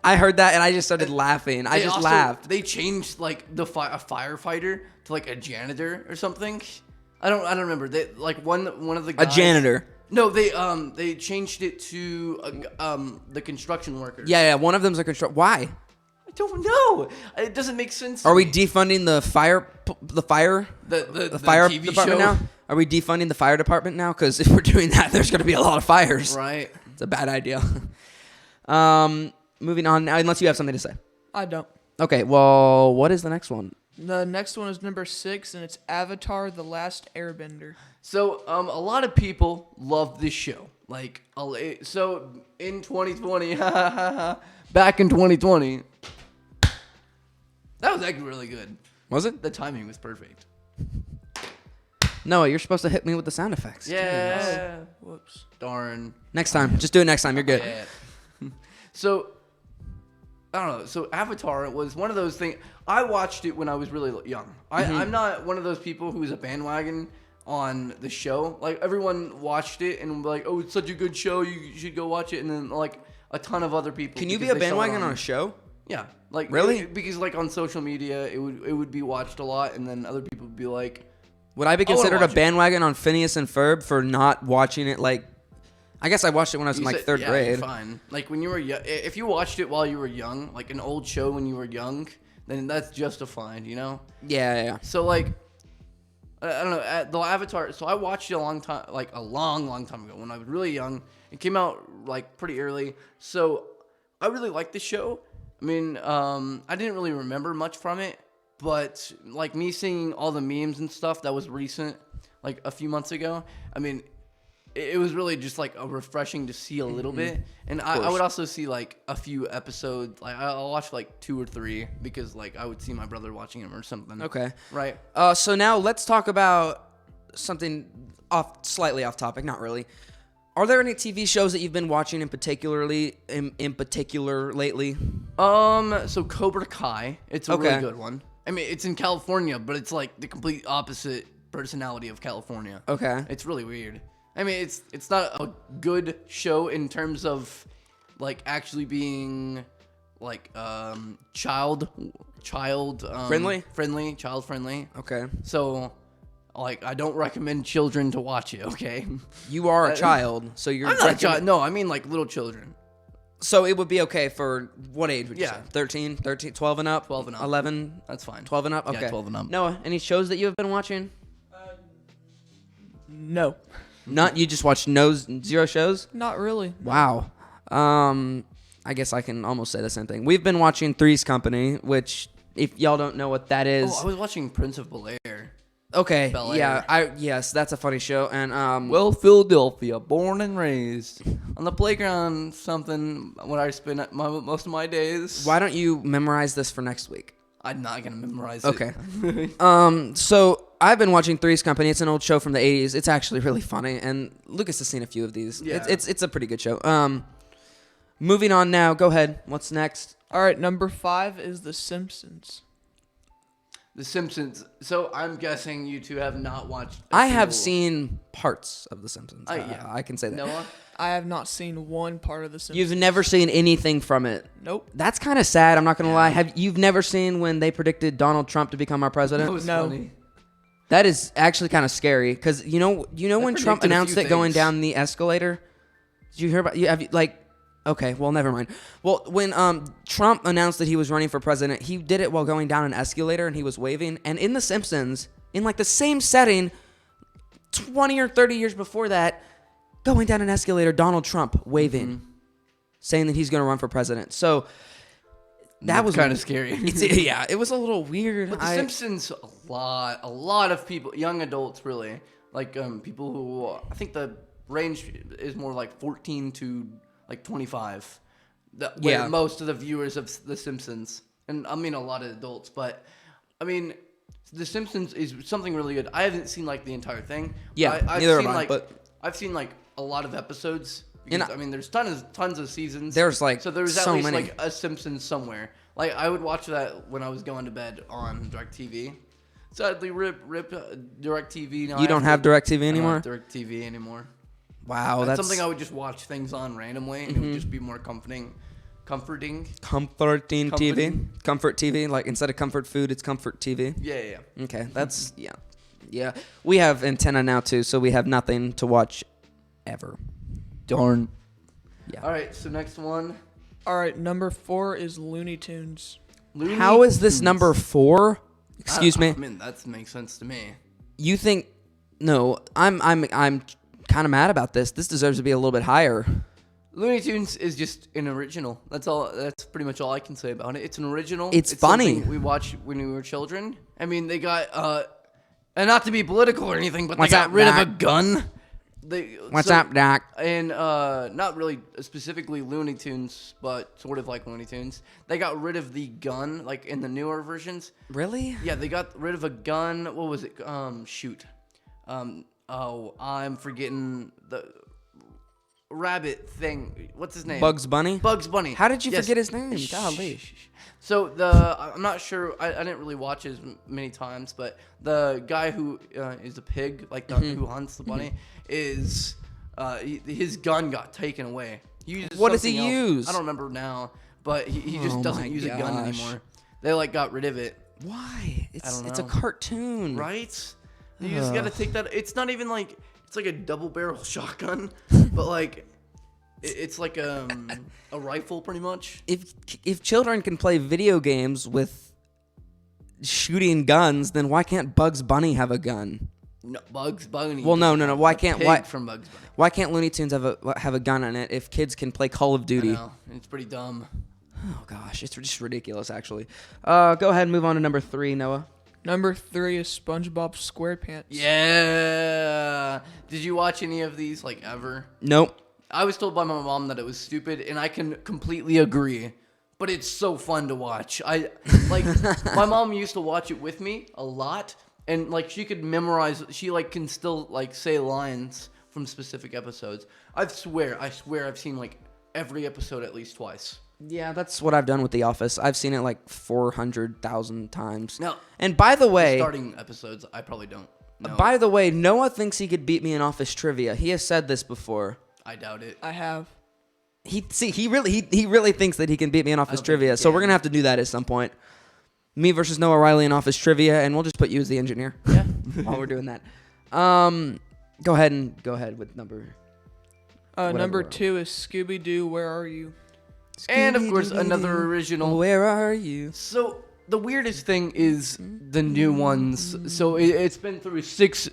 Speaker 1: I heard that and I just started laughing. I just laughed.
Speaker 2: They changed like a firefighter to like a janitor or something. I don't remember. They like one of the
Speaker 1: A
Speaker 2: guys,
Speaker 1: janitor.
Speaker 2: No, they changed it to the construction worker.
Speaker 1: Yeah, one of them's a Why?
Speaker 2: I don't know. It doesn't make sense.
Speaker 1: Are
Speaker 2: to
Speaker 1: we
Speaker 2: me.
Speaker 1: defunding the fire
Speaker 2: the
Speaker 1: fire
Speaker 2: TV
Speaker 1: department
Speaker 2: show?
Speaker 1: now? Are we defunding the fire department now? Because if we're doing that, there's going to be a lot of fires.
Speaker 2: Right.
Speaker 1: It's a bad idea. Moving on now, unless you have something to say.
Speaker 3: I don't.
Speaker 1: Okay, well, what is the next one?
Speaker 3: The next one is number 6, and it's Avatar: The Last Airbender.
Speaker 2: So, a lot of people love this show. Like, so in 2020, back in 2020, that was actually really good.
Speaker 1: Was it?
Speaker 2: The timing was perfect.
Speaker 1: Noah, you're supposed to hit me with the sound effects.
Speaker 2: Yeah.
Speaker 3: Whoops.
Speaker 2: Darn.
Speaker 1: Next time. Just do it next time. You're good.
Speaker 2: Yeah. So, I don't know. So Avatar was one of those things. I watched it when I was really young. I'm not one of those people who's a bandwagon on the show. Like everyone watched it and like, oh, it's such a good show. You should go watch it. And then like a ton of other people.
Speaker 1: Can you be
Speaker 2: because
Speaker 1: a
Speaker 2: they saw it
Speaker 1: bandwagon on a show?
Speaker 2: Yeah. Like
Speaker 1: Really?
Speaker 2: Because like on social media, it would be watched a lot, and then other people would be like,
Speaker 1: Would I be
Speaker 2: wanna
Speaker 1: considered a
Speaker 2: watch it.
Speaker 1: bandwagon on Phineas and Ferb for not watching it? Like, I guess I watched it when I was in like third
Speaker 2: yeah,
Speaker 1: grade.
Speaker 2: You're fine. Like when you were young, if you watched it while you were young, like an old show when you were young, then that's justified, you know?
Speaker 1: Yeah.
Speaker 2: So like, I don't know, the Avatar. So I watched it a long time ago when I was really young. It came out like pretty early. So I really liked the show. I mean, I didn't really remember much from it, but like me seeing all the memes and stuff that was recent, like a few months ago. I mean, it was really just like a refreshing to see a little bit, and I would also see like a few episodes. Like I'll watch like 2 or 3 because like I would see my brother watching them or something.
Speaker 1: Okay.
Speaker 2: Right.
Speaker 1: So now let's talk about something slightly off topic. Not really. Are there any TV shows that you've been watching in particular lately?
Speaker 2: So Cobra Kai, it's a really
Speaker 1: Okay.
Speaker 2: good one. I mean, it's in California, but it's like the complete opposite personality of California.
Speaker 1: Okay.
Speaker 2: It's really weird. I mean, it's not a good show in terms of like actually being like child
Speaker 1: Friendly?
Speaker 2: child friendly.
Speaker 1: Okay.
Speaker 2: So like I don't recommend children to watch it, okay?
Speaker 1: You are a child, so you're.
Speaker 2: I'm not a child. No, I mean like little children.
Speaker 1: So it would be okay for what age would you
Speaker 2: Yeah.
Speaker 1: say? 13, 12 and up?
Speaker 2: 12 and up.
Speaker 1: 11?
Speaker 2: That's fine.
Speaker 1: 12 and up?
Speaker 2: Yeah,
Speaker 1: Okay.
Speaker 2: 12 and up.
Speaker 1: Noah, any shows that you have been watching?
Speaker 3: No.
Speaker 1: Not you just watched zero shows?
Speaker 3: Not really.
Speaker 1: Wow. I guess I can almost say the same thing. We've been watching Three's Company, which if y'all don't know what that is,
Speaker 2: Oh, I was watching Prince of Bel-Air.
Speaker 1: okay,
Speaker 2: Bel-Air.
Speaker 1: yeah, yes, that's a funny show, and
Speaker 2: Well, Philadelphia, born and raised on the playground. Something when I spend most of my days.
Speaker 1: why don't you memorize this for next week?
Speaker 2: I'm not gonna memorize
Speaker 1: Okay.
Speaker 2: it.
Speaker 1: So I've been watching Three's Company. It's an old show from the 80s. It's actually really funny, and Lucas has seen a few of these.
Speaker 2: Yeah.
Speaker 1: It's a pretty good show. Moving on now. Go ahead. What's next?
Speaker 3: All right, number 5 is The Simpsons.
Speaker 2: The Simpsons. So I'm guessing you two have not watched.
Speaker 1: I have seen parts of The Simpsons.
Speaker 2: Yeah.
Speaker 1: I can say that.
Speaker 2: Noah.
Speaker 3: I have not seen one part of The Simpsons.
Speaker 1: You've never seen anything from it.
Speaker 3: Nope.
Speaker 1: That's kind of sad. I'm not gonna lie. You've never seen when they predicted Donald Trump to become our president?
Speaker 2: That was
Speaker 3: No.
Speaker 2: funny.
Speaker 1: That is actually kind of scary because you know when Trump
Speaker 2: predicted a
Speaker 1: announced
Speaker 2: few
Speaker 1: it going
Speaker 2: things.
Speaker 1: down the escalator. Did you hear about? Okay, well, never mind. Well, when Trump announced that he was running for president, he did it while going down an escalator and he was waving. And in The Simpsons, in like the same setting, 20 or 30 years before that, going down an escalator, Donald Trump waving, saying that he's going to run for president. So That was
Speaker 2: kind of scary.
Speaker 1: Yeah, it was a little weird.
Speaker 2: But The Simpsons, a lot of people, young adults really, like people who, I think the range is more like 14 to like 25.
Speaker 1: Yeah.
Speaker 2: Most of the viewers of The Simpsons, and I mean a lot of adults, but I mean, The Simpsons is something really good. I haven't seen like the entire thing.
Speaker 1: Yeah,
Speaker 2: I've
Speaker 1: neither
Speaker 2: seen,
Speaker 1: have I,
Speaker 2: like,
Speaker 1: but-
Speaker 2: I've seen like a lot of episodes. Because, I mean, there's tons of seasons.
Speaker 1: There's, like,
Speaker 2: so there's
Speaker 1: so
Speaker 2: at least
Speaker 1: many.
Speaker 2: like a Simpsons somewhere. Like I would watch that when I was going to bed on DirecTV. Sadly, rip DirecTV. Now
Speaker 1: You don't have DirecTV anymore?
Speaker 2: I don't have DirecTV anymore.
Speaker 1: Wow,
Speaker 2: That's something I would just watch things on randomly, and it would just be more comforting.
Speaker 1: Comforting TV,
Speaker 2: Comforting.
Speaker 1: Comfort TV. Like instead of comfort food, it's Comfort TV.
Speaker 2: Yeah.
Speaker 1: Okay, that's yeah. We have antenna now too, so we have nothing to watch ever.
Speaker 2: Darn.
Speaker 1: Yeah.
Speaker 2: All right, so next one.
Speaker 3: All right, number 4 is Looney Tunes.
Speaker 2: Looney
Speaker 1: How is this
Speaker 2: Tunes.
Speaker 1: number 4? Excuse me.
Speaker 2: I mean, that makes sense to me.
Speaker 1: You think? No, I'm kind of mad about this. This deserves to be a little bit higher.
Speaker 2: Looney Tunes is just an original. That's all. That's pretty much all I can say about it. It's an original.
Speaker 1: It's funny.
Speaker 2: something we watched when we were children. I mean, they got and not to be political or anything, but
Speaker 1: What's
Speaker 2: they got
Speaker 1: up,
Speaker 2: rid
Speaker 1: Doc?
Speaker 2: of a gun.
Speaker 1: What's up, Doc?
Speaker 2: And not really specifically Looney Tunes, but sort of like Looney Tunes. They got rid of the gun, like in the newer versions.
Speaker 1: Really?
Speaker 2: Yeah, they got rid of a gun. What was it? Shoot. Oh, I'm forgetting the rabbit thing. What's his name?
Speaker 1: Bugs Bunny?
Speaker 2: Bugs Bunny.
Speaker 1: How did you
Speaker 2: Yes.
Speaker 1: forget his name?
Speaker 2: Shh,
Speaker 1: Golly.
Speaker 2: shh, shh. So I'm not sure. I didn't really watch it many times, but the guy who is a pig, like who hunts the bunny, is his gun got taken away. He uses
Speaker 1: What does he
Speaker 2: something else.
Speaker 1: use?
Speaker 2: I don't remember now, but he just
Speaker 1: Oh
Speaker 2: doesn't
Speaker 1: my
Speaker 2: use a gun
Speaker 1: gosh.
Speaker 2: anymore. They like got rid of it,
Speaker 1: Why?
Speaker 2: don't
Speaker 1: It's a
Speaker 2: know.
Speaker 1: cartoon.
Speaker 2: right? You just gotta take that. It's not even like it's like a double barrel shotgun, but like it's like a rifle pretty much.
Speaker 1: If children can play video games with shooting guns, then why can't Bugs Bunny have a gun?
Speaker 2: No, Bugs Bunny.
Speaker 1: Well, no.
Speaker 2: doesn't
Speaker 1: Why
Speaker 2: have a
Speaker 1: can't
Speaker 2: pig from Bugs Bunny?
Speaker 1: Why can't Looney Tunes have a gun in it if kids can play Call of
Speaker 2: I
Speaker 1: Duty?
Speaker 2: know, it's pretty dumb.
Speaker 1: Oh gosh, it's just ridiculous. Actually, go ahead and move on to number 3, Noah.
Speaker 3: Number 3 is SpongeBob SquarePants.
Speaker 2: Yeah. Did you watch any of these like ever?
Speaker 1: Nope.
Speaker 2: I was told by my mom that it was stupid, and I can completely agree. But it's so fun to watch. I like my mom used to watch it with me a lot, and like she could memorize. She like can still like say lines from specific episodes. I swear, I've seen like every episode at least twice.
Speaker 1: Yeah, that's what I've done with The Office. I've seen it like 400,000 times.
Speaker 2: Now,
Speaker 1: And by the way,
Speaker 2: starting episodes, I probably don't know.
Speaker 1: by the way, Noah thinks he could beat me in Office trivia. He has said this before.
Speaker 2: I doubt it.
Speaker 3: I have.
Speaker 1: He really thinks that he can beat me in Office trivia. So we're gonna have to do that at some point. Me versus Noah Riley in Office trivia, and we'll just put you as the engineer.
Speaker 2: Yeah.
Speaker 1: While we're doing that. Go ahead with number.
Speaker 3: Number 2 is Scooby-Doo, Where Are You?
Speaker 2: And of course, another original.
Speaker 1: Where are you?
Speaker 2: So the weirdest thing is the new ones. So it's been through six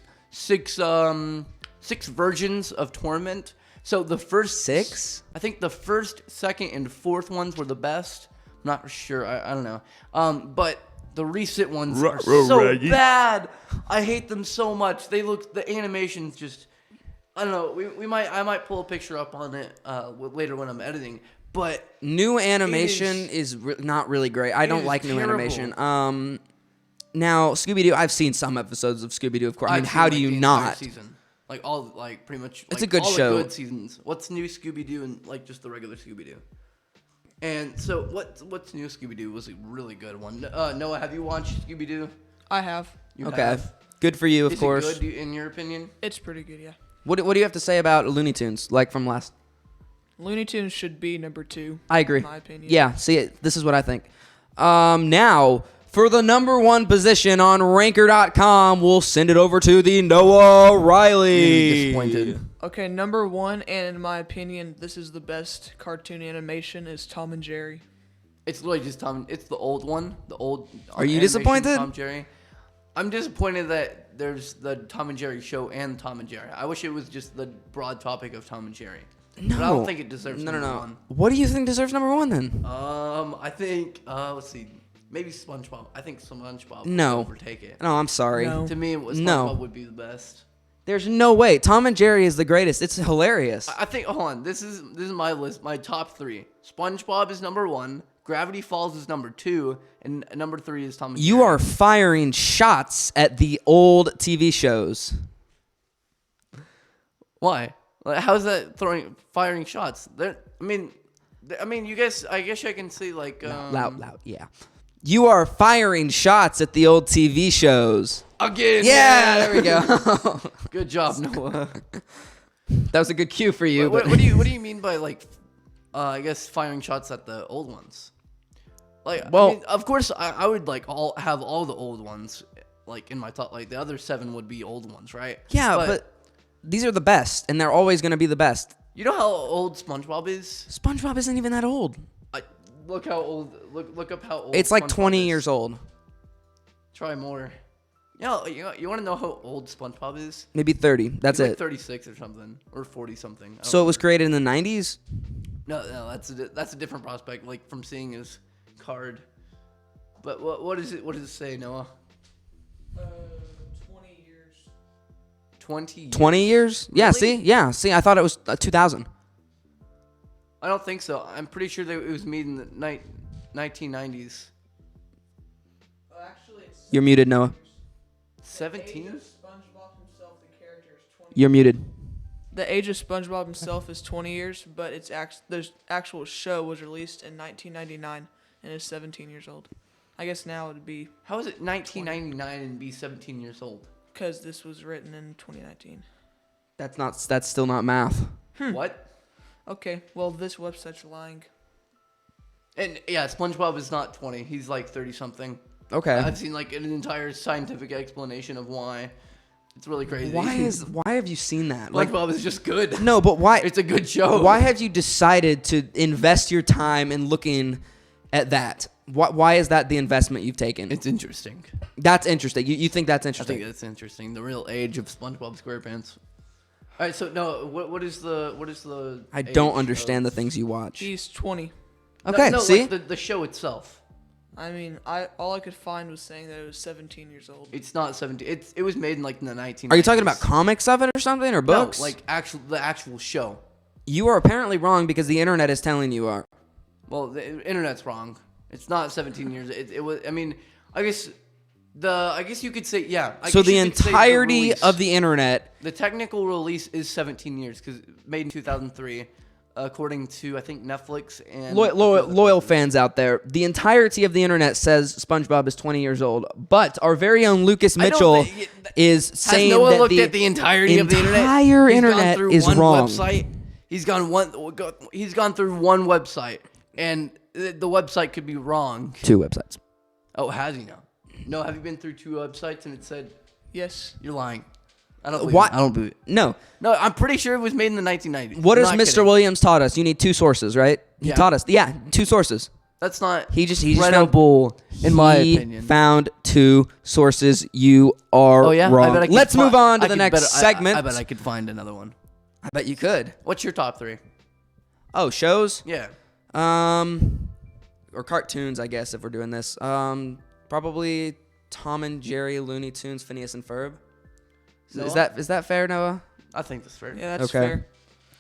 Speaker 2: versions of Torment. So the first
Speaker 1: 6?
Speaker 2: I think the first, second, and fourth ones were the best. I'm not sure. I don't know. But the recent ones are so bad. I hate them so much. The animation's just. I don't know. I might pull a picture up on it later when I'm editing. But
Speaker 1: New animation is not really great. I don't
Speaker 2: is
Speaker 1: like new
Speaker 2: terrible.
Speaker 1: animation. Now Scooby-Doo, I've seen some episodes of Scooby-Doo, of course. I mean,
Speaker 2: I've
Speaker 1: how
Speaker 2: seen,
Speaker 1: do
Speaker 2: like,
Speaker 1: you
Speaker 2: the entire
Speaker 1: not?
Speaker 2: Season. Like all, like pretty much.
Speaker 1: It's
Speaker 2: like,
Speaker 1: a good
Speaker 2: all
Speaker 1: show.
Speaker 2: The good seasons. What's new Scooby-Doo and like just the regular Scooby-Doo? And so what's new Scooby-Doo was a really good one. Noah, have you watched Scooby-Doo?
Speaker 3: I have.
Speaker 2: You
Speaker 1: Okay,
Speaker 2: have?
Speaker 1: good for you, of
Speaker 2: Is
Speaker 1: course.
Speaker 2: it good in your opinion?
Speaker 3: It's pretty good, yeah.
Speaker 1: What do you have to say about Looney Tunes? Like from last?
Speaker 3: Looney Tunes should be number 2.
Speaker 1: I agree.
Speaker 3: In my opinion.
Speaker 1: Yeah. See, this is what I think. Now for the number 1 position on Ranker.com, we'll send it over to the Noah Riley.
Speaker 2: Disappointed.
Speaker 3: Okay, number 1, and in my opinion, this is the best cartoon animation, is Tom and Jerry.
Speaker 2: It's literally just Tom. It's the old one. The old.
Speaker 1: Are you
Speaker 2: animation
Speaker 1: disappointed?
Speaker 2: Tom Jerry. I'm disappointed that there's the Tom and Jerry show and Tom and Jerry. I wish it was just the broad topic of Tom and Jerry.
Speaker 1: No.
Speaker 2: But I don't think it deserves number one.
Speaker 1: What do you think deserves number one then?
Speaker 2: I think let's see, maybe SpongeBob. I think SpongeBob would
Speaker 1: No.
Speaker 2: overtake it.
Speaker 1: No, I'm sorry.
Speaker 3: No.
Speaker 2: To me, SpongeBob would be the best.
Speaker 1: There's no way. Tom and Jerry is the greatest. It's hilarious.
Speaker 2: I think. Hold on. This is my list. My top three. SpongeBob is number one. Gravity Falls is number two, and number three is Tom and Jerry.
Speaker 1: You are firing shots at the old TV shows.
Speaker 2: Why? Like, how is that firing shots? I mean, you guys. I guess I can say like
Speaker 1: Loud. Yeah. You are firing shots at the old TV shows.
Speaker 2: again.
Speaker 1: Yeah, there we go.
Speaker 2: Good job, Noah.
Speaker 1: That was a good cue for you.
Speaker 2: What
Speaker 1: but
Speaker 2: do you mean by like? I guess firing shots at the old ones. Like,
Speaker 1: Well-
Speaker 2: I mean, of course, I would like have all the old ones like in my top. Like the other 7 would be old ones, right?
Speaker 1: yeah, but these are the best, and they're always going to be the best.
Speaker 2: You know how old SpongeBob is?
Speaker 1: SpongeBob isn't even that old.
Speaker 2: Look how old. Look up how old.
Speaker 1: It's like
Speaker 2: SpongeBob
Speaker 1: 20
Speaker 2: is.
Speaker 1: years old.
Speaker 2: Try more. You want to know how old SpongeBob is?
Speaker 1: Maybe 30. That's
Speaker 2: He's
Speaker 1: it.
Speaker 2: like 36 or something, or 40 something. I don't
Speaker 1: So it was
Speaker 2: remember.
Speaker 1: created in the 90s?
Speaker 2: No, that's a different prospect. Like from seeing his card. But what is it? What does it say, Noah?
Speaker 3: 20 years.
Speaker 2: 20 years?
Speaker 1: 20 years? Yeah,
Speaker 2: Really?
Speaker 1: see? Yeah, see, I thought it was 2000.
Speaker 2: I don't think so. I'm pretty sure that it was made in the 1990s.
Speaker 3: Actually, it's
Speaker 1: You're muted, Noah.
Speaker 2: 17?
Speaker 3: SpongeBob himself, the character is 20.
Speaker 1: You're muted.
Speaker 3: The age of SpongeBob himself is 20 years, but the actual show was released in 1999 and is 17 years old. I guess now it would be
Speaker 2: How is it 1999 and be 17 years old?
Speaker 3: because this was written in 2019.
Speaker 1: That's still not math.
Speaker 2: What?
Speaker 3: Okay, well, this website's lying.
Speaker 2: And yeah, SpongeBob is not 20. He's like 30 something.
Speaker 1: Okay.
Speaker 2: I've seen like an entire scientific explanation of why. It's really crazy.
Speaker 1: Why have you seen that? Like,
Speaker 2: SpongeBob is just good.
Speaker 1: no, but why?
Speaker 2: It's a good show.
Speaker 1: Why have you decided to invest your time in looking at that? Why is that the investment you've taken?
Speaker 2: It's interesting.
Speaker 1: That's interesting. You think that's
Speaker 2: I
Speaker 1: interesting?
Speaker 2: think that's interesting. The real age of SpongeBob SquarePants. All right, so no, what is the?
Speaker 1: I don't
Speaker 2: age
Speaker 1: understand the
Speaker 2: of-
Speaker 1: things you watch.
Speaker 3: He's 20.
Speaker 1: Okay,
Speaker 2: no,
Speaker 1: see?
Speaker 2: like the show itself.
Speaker 3: I mean, all I could find was saying that it was 17 years old.
Speaker 2: It's not 17. It was made in like in the 1990s.
Speaker 1: Are you talking about comics of it or something, or books?
Speaker 2: No, like the actual show.
Speaker 1: You are apparently wrong because the internet is telling you are.
Speaker 2: Well, the internet's wrong. It's not 17 years. It was. I mean, I guess you could say yeah.
Speaker 1: So the entirety of the internet.
Speaker 2: the technical release is 17 years because made in 2003, according to I think Netflix and
Speaker 1: Loyal fans out there, the entirety of the internet says SpongeBob is 20 years old, but our very own Lucas
Speaker 2: I know,
Speaker 1: Mitchell
Speaker 2: but
Speaker 1: is
Speaker 2: Has
Speaker 1: saying
Speaker 2: Noah
Speaker 1: that
Speaker 2: looked
Speaker 1: the
Speaker 2: at the entirety of the internet?
Speaker 1: entire
Speaker 2: He's gone
Speaker 1: internet
Speaker 2: through
Speaker 1: is
Speaker 2: one
Speaker 1: wrong.
Speaker 2: Website. He's gone through one website, and the website could be wrong.
Speaker 1: 2 websites.
Speaker 2: Oh, has he now? No, have you been through 2 websites and it said
Speaker 3: Yes.
Speaker 2: you're lying? I don't believe
Speaker 1: What?
Speaker 2: it. I don't believe it.
Speaker 1: No.
Speaker 2: No, I'm pretty sure it was made in the 1990s.
Speaker 1: What
Speaker 2: I'm
Speaker 1: has
Speaker 2: not
Speaker 1: Mr.
Speaker 2: kidding.
Speaker 1: Williams taught us? You need 2 sources, right? He
Speaker 2: Yeah.
Speaker 1: taught us. Yeah, 2 sources.
Speaker 2: That's not
Speaker 1: He just found,
Speaker 2: credible, in my
Speaker 1: he
Speaker 2: opinion.
Speaker 1: found 2 sources. You are
Speaker 2: Oh yeah,
Speaker 1: wrong.
Speaker 2: I bet I could
Speaker 1: Let's move on to
Speaker 2: I
Speaker 1: the
Speaker 2: could
Speaker 1: next
Speaker 2: bet-
Speaker 1: segment.
Speaker 2: I bet I could find another one.
Speaker 1: I bet you could.
Speaker 2: What's your top 3?
Speaker 1: Oh, shows?
Speaker 2: Yeah.
Speaker 1: Or cartoons, I guess, if we're doing this. Probably Tom and Jerry, Looney Tunes, Phineas and Ferb. Is
Speaker 2: Noah?
Speaker 1: that fair, Noah?
Speaker 2: I think that's fair.
Speaker 3: Yeah, that's
Speaker 1: Okay.
Speaker 3: fair.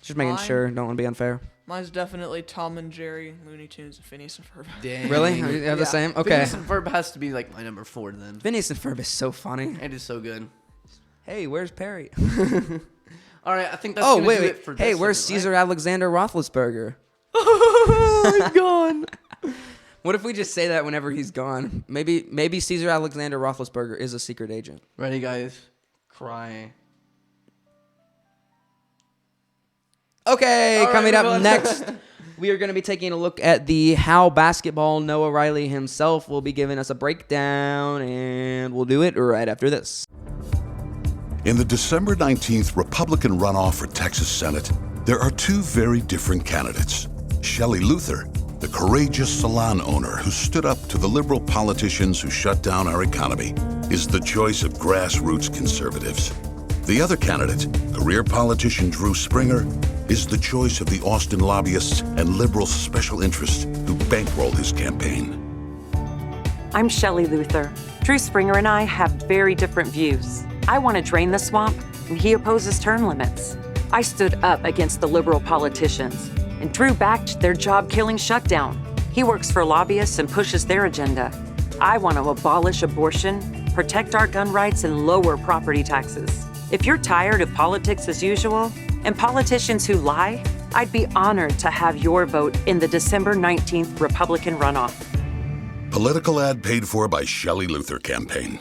Speaker 1: Just making
Speaker 3: Mine?
Speaker 1: sure. Don't want to be unfair.
Speaker 3: Mine's definitely Tom and Jerry, Looney Tunes, and Phineas and Ferb.
Speaker 2: Dang.
Speaker 1: Really? You have the
Speaker 3: Yeah.
Speaker 1: same? Okay.
Speaker 2: Phineas and Ferb has to be like my number 4 then.
Speaker 1: Phineas and Ferb is so funny.
Speaker 2: It is so good.
Speaker 1: Hey, where's Perry?
Speaker 2: All right, I think that's
Speaker 1: Oh,
Speaker 2: gonna
Speaker 1: wait,
Speaker 2: do
Speaker 1: wait.
Speaker 2: it for
Speaker 1: Hey,
Speaker 2: this
Speaker 1: where's
Speaker 2: segment,
Speaker 1: Caesar Alexander Roethlisberger?
Speaker 2: right? He's gone.
Speaker 1: What if we just say that whenever he's gone? Maybe Caesar Alexander Roethlisberger is a secret agent.
Speaker 2: Ready, guys? Cry.
Speaker 1: Okay,
Speaker 2: All right,
Speaker 1: coming up
Speaker 2: move on.
Speaker 1: next, we are going to be taking a look at the How basketball. Noah Riley himself will be giving us a breakdown, and we'll do it right after this.
Speaker 4: In the December 19th Republican runoff for Texas Senate, there are 2 very different candidates. Shelley Luther, the courageous salon owner who stood up to the liberal politicians who shut down our economy, is the choice of grassroots conservatives. The other candidate, career politician Drew Springer, is the choice of the Austin lobbyists and liberal special interests who bankroll his campaign.
Speaker 5: I'm Shelley Luther. Drew Springer and I have very different views. I want to drain the swamp, and he opposes term limits. I stood up against the liberal politicians, and Drew backed their job-killing shutdown. He works for lobbyists and pushes their agenda. I want to abolish abortion, protect our gun rights, and lower property taxes. If you're tired of politics as usual and politicians who lie, I'd be honored to have your vote in the December 19th Republican runoff.
Speaker 4: Political ad paid for by Shelley Luther Campaign.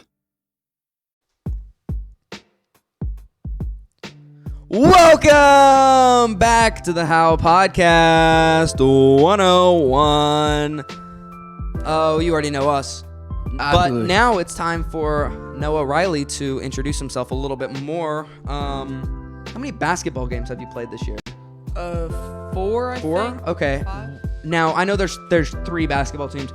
Speaker 1: Welcome back to the Howepodcast 101. Oh, you already know us.
Speaker 2: Absolutely.
Speaker 1: But now it's time for Noah Riley to introduce himself a little bit more. How many basketball games have you played this year?
Speaker 3: 4, I
Speaker 1: Four?
Speaker 3: think.
Speaker 1: Okay.
Speaker 3: 5.
Speaker 1: Now, I know there's 3 basketball teams.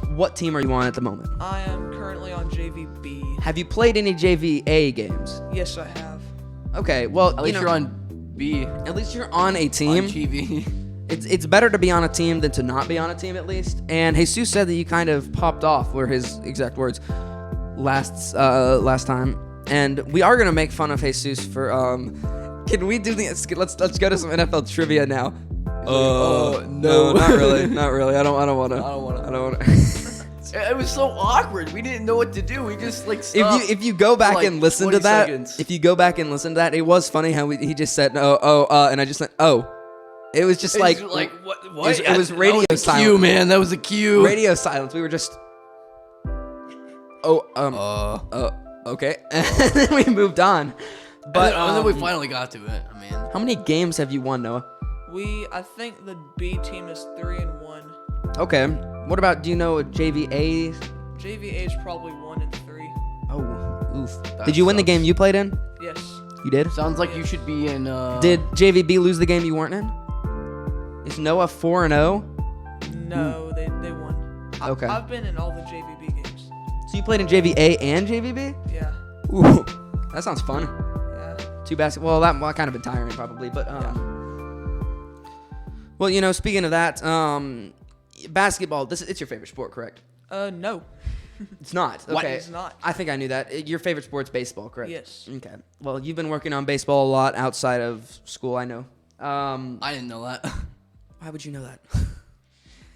Speaker 1: What team are you on at the moment?
Speaker 3: I am currently on JVB.
Speaker 1: Have you played any JVA games?
Speaker 3: Yes, I have.
Speaker 1: Okay, well,
Speaker 2: At least you're on B.
Speaker 1: At least you're on a
Speaker 2: On
Speaker 1: team.
Speaker 2: TV.
Speaker 1: It's better to be on a team than to not be on a team, at least. And Jesus said that you kind of popped off, were his exact words, last time. And we are gonna make fun of Jesus for Can we do the? Let's go to some NFL trivia now.
Speaker 2: no.
Speaker 1: not really, not really. I don't wanna.
Speaker 2: It was so awkward. We didn't know what to do. We just stopped.
Speaker 1: If you go back
Speaker 2: like
Speaker 1: and listen
Speaker 2: 20
Speaker 1: to that,
Speaker 2: seconds.
Speaker 1: if you go back and listen to that, it was funny how he just said and I just said oh. It was just
Speaker 2: It was
Speaker 1: like
Speaker 2: what?
Speaker 1: It was radio
Speaker 2: that was a
Speaker 1: silence.
Speaker 2: cue, man. That was a cue.
Speaker 1: Radio silence. We were just okay. And then we moved on. But
Speaker 2: and then we finally got to it. I mean,
Speaker 1: how many games have you won, Noah?
Speaker 3: I think the B team is 3-1.
Speaker 1: Okay. What about, do you know JVA?
Speaker 3: JVA is probably 1-3.
Speaker 1: Oh, oof.
Speaker 2: That
Speaker 1: Did you win the
Speaker 2: sucks.
Speaker 1: game you played in?
Speaker 3: Yes.
Speaker 1: You did?
Speaker 2: sounds like you should be in.
Speaker 1: Did JVB lose the game you weren't in? Is Noah 4-0?
Speaker 3: No, they won.
Speaker 1: Okay.
Speaker 3: I've been in all the JVB games.
Speaker 1: So you played in JVA and JVB?
Speaker 3: Yeah.
Speaker 1: Ooh, that sounds fun.
Speaker 3: Yeah.
Speaker 1: 2 basketball. Well, that kind of been tiring probably, but well, you know, speaking of that, basketball. It's your favorite sport, correct?
Speaker 3: No.
Speaker 1: It's not.
Speaker 3: What?
Speaker 1: Okay.
Speaker 3: It's not.
Speaker 1: I think I knew that. Your favorite sport's baseball, correct?
Speaker 3: Yes.
Speaker 1: Okay. Well, you've been working on baseball a lot outside of school, I know.
Speaker 2: I didn't know that.
Speaker 1: Why would you know that?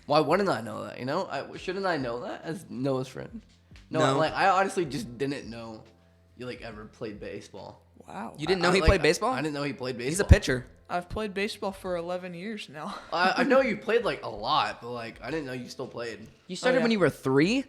Speaker 2: Why wouldn't I know that? You know, shouldn't I know that as Noah's friend? No,
Speaker 1: No.
Speaker 2: I honestly just didn't know you ever played baseball.
Speaker 3: Wow.
Speaker 1: You didn't know he played baseball?
Speaker 2: I didn't know he played baseball.
Speaker 1: He's a pitcher.
Speaker 3: I've played baseball for 11 years now.
Speaker 2: I know you played a lot, but I didn't know you still played.
Speaker 1: You started
Speaker 3: yeah.
Speaker 1: when you were 3?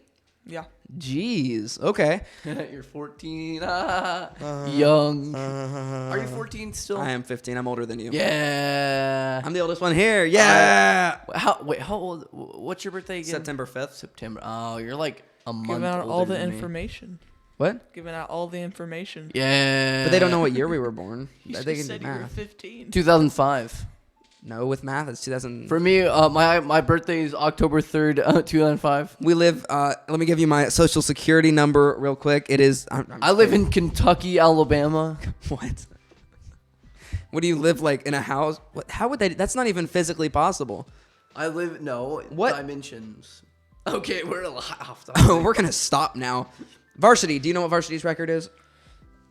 Speaker 3: Yeah.
Speaker 1: Jeez. Okay.
Speaker 2: You're 14. Young. Are you 14 still?
Speaker 1: I am 15. I'm older than you.
Speaker 2: Yeah.
Speaker 1: I'm the oldest one here. Yeah.
Speaker 2: How old? What's your birthday again?
Speaker 1: September 5th.
Speaker 2: September. Oh, you're like a month
Speaker 3: Giving out
Speaker 2: older
Speaker 3: all the
Speaker 2: than me.
Speaker 3: information.
Speaker 1: What?
Speaker 3: Giving out all the information.
Speaker 2: Yeah.
Speaker 1: But they don't know what year we were born.
Speaker 3: You
Speaker 1: They
Speaker 3: just
Speaker 1: can
Speaker 3: said
Speaker 1: do
Speaker 3: you were
Speaker 1: math.
Speaker 3: 15.
Speaker 2: 2005.
Speaker 1: No, with math, it's 2000.
Speaker 2: For me, my birthday is October 3rd, 2005.
Speaker 1: We live. Let me give you my social security number real quick. It is.
Speaker 2: I live in Kentucky, Alabama.
Speaker 1: What? What do you live in a house? What? How would they? That's not even physically possible.
Speaker 2: I live
Speaker 1: What?
Speaker 2: dimensions. Okay, we're a lot off
Speaker 1: Oh,
Speaker 2: topic.
Speaker 1: we're gonna stop now. Varsity. Do you know what Varsity's record is?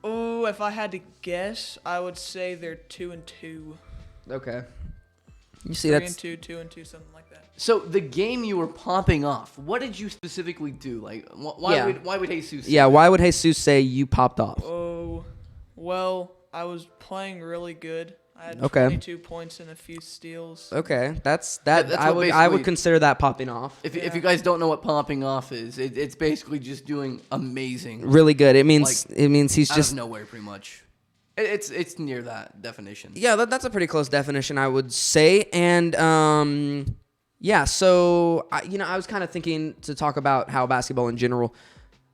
Speaker 3: Oh, if I had to guess, I would say they're 2-2.
Speaker 1: Okay. You see,
Speaker 3: 3
Speaker 1: that's
Speaker 3: and 2, 2 and 2, something like that.
Speaker 2: So the game you were popping off, what did you specifically do? Why
Speaker 1: Yeah.
Speaker 2: would Jesus?
Speaker 1: yeah. Why would Jesus say you popped off?
Speaker 3: Oh, well, I was playing really good. I had
Speaker 1: Okay.
Speaker 3: 22 points and a few steals.
Speaker 1: Okay, that's that.
Speaker 2: that's
Speaker 1: I
Speaker 2: what
Speaker 1: would
Speaker 2: basically-
Speaker 1: consider that popping off.
Speaker 2: If you guys don't know what popping off is, it's basically just doing amazing.
Speaker 1: Really good. It means he's
Speaker 2: Out
Speaker 1: just
Speaker 2: of nowhere, pretty much. It's near that definition.
Speaker 1: yeah. That's a pretty close definition, I would say. And yeah. So I was kind of thinking to talk about how basketball in general.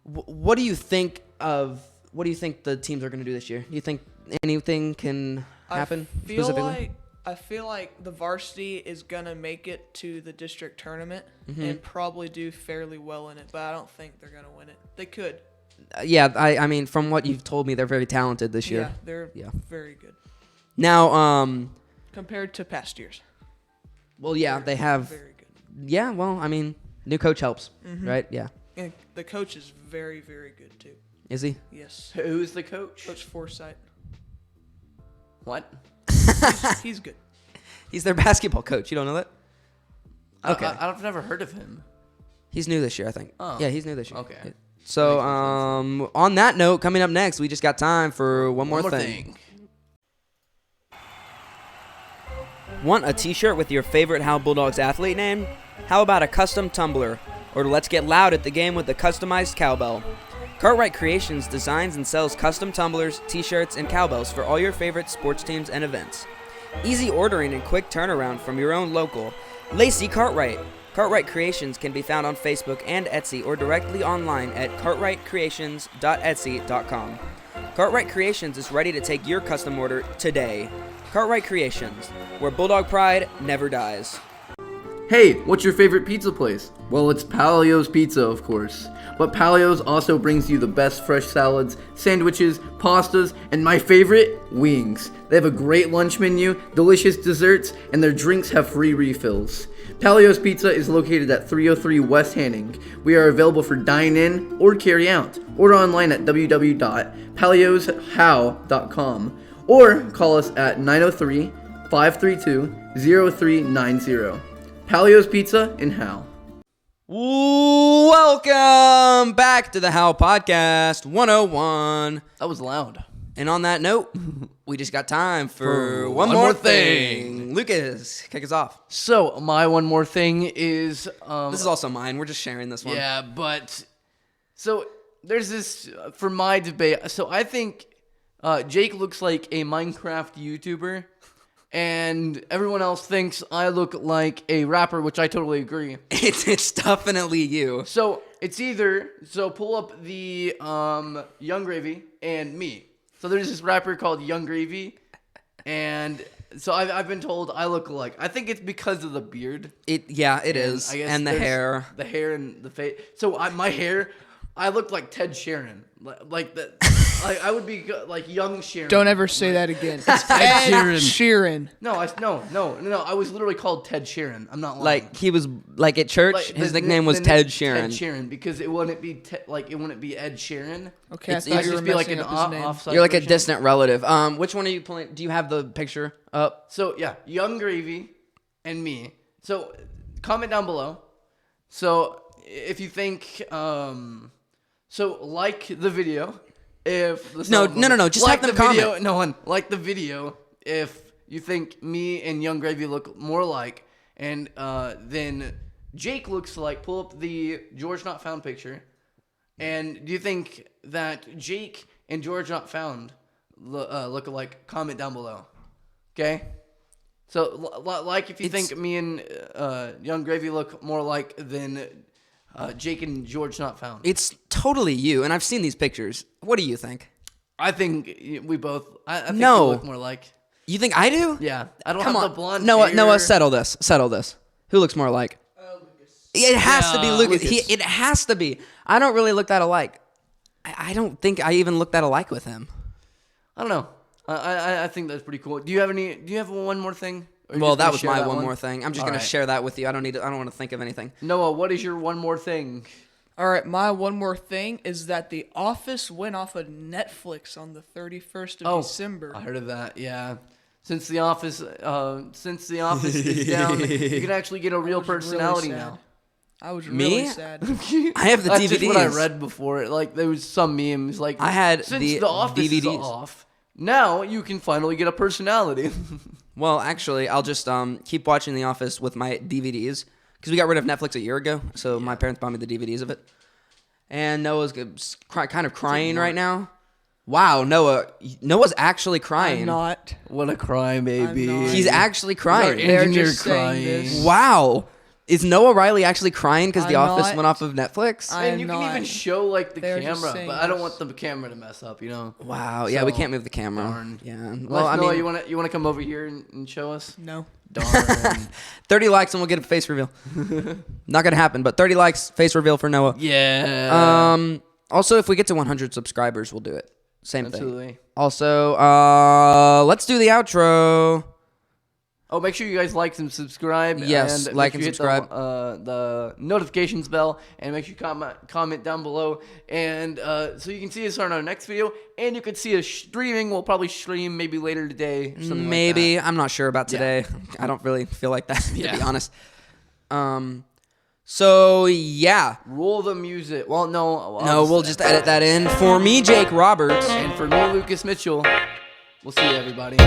Speaker 1: What do you think of? What do you think the teams are going to do this year? Do you think anything can happen specifically?
Speaker 3: I feel like the varsity is gonna make it to the district tournament and probably do fairly well in it, but I don't think they're gonna win it. They could.
Speaker 1: yeah, I mean, from what you've told me, they're very talented this year.
Speaker 3: Yeah, they're
Speaker 1: Yeah.
Speaker 3: very good
Speaker 1: Now,
Speaker 3: compared to past years.
Speaker 1: well, yeah, they have.
Speaker 3: Very good.
Speaker 1: Yeah, well, I mean, new coach helps, right? Yeah.
Speaker 3: And the coach is very, very good too.
Speaker 1: Is he?
Speaker 3: Yes.
Speaker 2: Who's the coach?
Speaker 3: Coach Forsythe.
Speaker 2: What?
Speaker 3: He's good.
Speaker 1: He's their basketball coach. You don't know that? Okay.
Speaker 2: I've never heard of him.
Speaker 1: He's new this year, I think.
Speaker 2: Oh.
Speaker 1: Yeah, he's new this year.
Speaker 2: Okay.
Speaker 1: Yeah. So, on that note, coming up next, we just got time for one more thing. Want a t-shirt with your favorite How Bulldogs athlete name? How about a custom tumbler? Or let's get loud at the game with the customized cowbell. Cartwright Creations designs and sells custom tumblers, t-shirts, and cowbells for all your favorite sports teams and events. Easy ordering and quick turnaround from your own local. Lacey Cartwright. Cartwright Creations can be found on Facebook and Etsy or directly online at cartwrightcreations.etsy.com. Cartwright Creations is ready to take your custom order today. Cartwright Creations, where Bulldog pride never dies.
Speaker 2: Hey, what's your favorite pizza place? Well, it's Palio's Pizza, of course. But Palio's also brings you the best fresh salads, sandwiches, pastas, and my favorite, wings. They have a great lunch menu, delicious desserts, and their drinks have free refills. Palio's Pizza is located at 303 West Hanning. We are available for dine-in or carry-out. Order online at www.palioshow.com or call us at 903-532-0390. Palio's Pizza in Howe.
Speaker 1: Welcome back to the Howepodcast 101.
Speaker 2: That was loud.
Speaker 1: And on that note, we just got time for one
Speaker 2: one
Speaker 1: more
Speaker 2: more
Speaker 1: thing. Lucas, kick us off.
Speaker 2: So, my one more thing is...
Speaker 1: This is also mine. We're just sharing this one.
Speaker 2: Yeah, but... So, there's this... For my debate... So, I think Jake looks like a Minecraft YouTuber. And everyone else thinks I look like a rapper, which I totally agree.
Speaker 1: It's definitely you.
Speaker 2: So, it's either... So, pull up the Young Gravy and me. So there's this rapper called Young Gravy, and so I've been told I look alike. I think it's because of the beard.
Speaker 1: It is,
Speaker 2: I guess
Speaker 1: and the
Speaker 2: there's
Speaker 1: hair.
Speaker 2: the hair and the face. So my hair, I look like Ted Sheeran, like that. I would be like young Sheeran.
Speaker 3: Don't ever say that again. It's
Speaker 2: Ed
Speaker 3: Sheeran.
Speaker 2: No, I was literally called Ted Sheeran. I'm not lying.
Speaker 1: Like he was like at church.
Speaker 2: Like,
Speaker 1: his nickname was Ted Sheeran.
Speaker 2: Ted Sheeran, because it wouldn't be it wouldn't be Ed Sheeran.
Speaker 3: Okay, I
Speaker 1: It's-
Speaker 3: thought
Speaker 1: it's
Speaker 3: you were
Speaker 2: just be like
Speaker 3: messing
Speaker 2: an
Speaker 3: up his name.
Speaker 2: offside.
Speaker 1: You're like a
Speaker 2: version.
Speaker 1: distant relative. Which one are you playing? Do you have the picture up?
Speaker 2: So yeah, Young Gravy and me. So comment down below. So if you think so like the video if
Speaker 1: No, just
Speaker 2: like
Speaker 1: have them
Speaker 2: the video,
Speaker 1: comment.
Speaker 2: no one like the video if you think me and Young Gravy look more alike, and then Jake looks like, pull up the George Not Found picture. And do you think that Jake and George Not Found look alike? Comment down below. Okay? So, like if you think me and Young Gravy look more alike than Jake and George Not Found.
Speaker 1: It's totally you, and I've seen these pictures. What do you think?
Speaker 2: I think we both... I think
Speaker 1: No.
Speaker 2: we look more alike.
Speaker 1: You think I do?
Speaker 2: Yeah. I don't
Speaker 1: Come
Speaker 2: have
Speaker 1: on,
Speaker 2: the blonde
Speaker 1: Noah.
Speaker 2: hair.
Speaker 1: Noah, settle this. Who looks more alike?
Speaker 3: Lucas.
Speaker 1: It has to be
Speaker 2: Yeah,
Speaker 1: Lucas.
Speaker 2: Lucas.
Speaker 1: It has to be. I don't really look that alike. I don't think I even look that alike with him.
Speaker 2: I don't know. I think that's pretty cool. Do you have one more thing? Or you
Speaker 1: Well,
Speaker 2: just
Speaker 1: that
Speaker 2: gonna
Speaker 1: was
Speaker 2: share
Speaker 1: my
Speaker 2: that
Speaker 1: one more thing. I'm just
Speaker 2: All
Speaker 1: gonna
Speaker 2: right.
Speaker 1: share that with you. I don't want to think of anything.
Speaker 2: Noah, what is your one more thing?
Speaker 3: All right, my one more thing is that The Office went off of Netflix on the 31st of December.
Speaker 2: I heard of that. Yeah. Since the office is down, you can actually get a real
Speaker 3: was really
Speaker 2: personality
Speaker 3: sad.
Speaker 2: now.
Speaker 3: I was
Speaker 1: Me?
Speaker 3: really sad.
Speaker 1: I have the
Speaker 2: That's
Speaker 1: DVDs.
Speaker 2: just what I read before. Like there was some memes like
Speaker 1: I had
Speaker 2: since
Speaker 1: the
Speaker 2: office is
Speaker 1: DVDs.
Speaker 2: off, now you can finally get a personality.
Speaker 1: Well, actually, I'll just keep watching The Office with my DVDs because we got rid of Netflix a year ago. So my parents bought me the DVDs of it. And Noah's kind of crying right now. Wow, Noah's actually crying.
Speaker 3: I'm not.
Speaker 2: What a crime, baby.
Speaker 3: I'm not.
Speaker 1: He's actually crying.
Speaker 2: Our
Speaker 3: They're
Speaker 2: engineer
Speaker 3: just saying
Speaker 2: crying.
Speaker 3: this.
Speaker 1: Wow. Is Noah Riley actually crying because The
Speaker 3: I'm
Speaker 1: Office
Speaker 3: not.
Speaker 1: went off of Netflix?
Speaker 3: I-
Speaker 2: And you can
Speaker 3: not.
Speaker 2: even show like the
Speaker 3: They're just
Speaker 2: camera,
Speaker 3: saying
Speaker 2: but I don't
Speaker 3: this.
Speaker 2: want the camera to mess up, you know.
Speaker 1: Wow. Yeah, we
Speaker 2: So,
Speaker 1: can't move the camera.
Speaker 2: darn.
Speaker 1: Yeah.
Speaker 2: Well,
Speaker 1: Well, I
Speaker 2: Noah,
Speaker 1: mean,
Speaker 2: you wanna come over here and show us?
Speaker 3: No.
Speaker 2: Darn.
Speaker 1: 30 likes and we'll get a face reveal. Not gonna happen, but 30 likes, face reveal for Noah.
Speaker 2: Yeah.
Speaker 1: Also, if we get to 100 subscribers, we'll do it. Same
Speaker 2: Absolutely.
Speaker 1: thing. Also, let's do the outro.
Speaker 2: Oh, make sure you guys like and subscribe.
Speaker 1: Yes,
Speaker 2: and
Speaker 1: like
Speaker 2: make
Speaker 1: and
Speaker 2: sure you hit
Speaker 1: subscribe.
Speaker 2: the notifications bell, and make sure you comment down below, and so you can see us on our next video, and you can see us streaming. We'll probably stream maybe later today. Something
Speaker 1: Maybe.
Speaker 2: like that.
Speaker 1: I'm not sure about today. I don't really feel like that, to be honest. So, yeah.
Speaker 2: Roll the music. Well, no.
Speaker 1: We'll just edit that in. For me, Jake Roberts.
Speaker 2: And for me, Lucas Mitchell. We'll see you, everybody.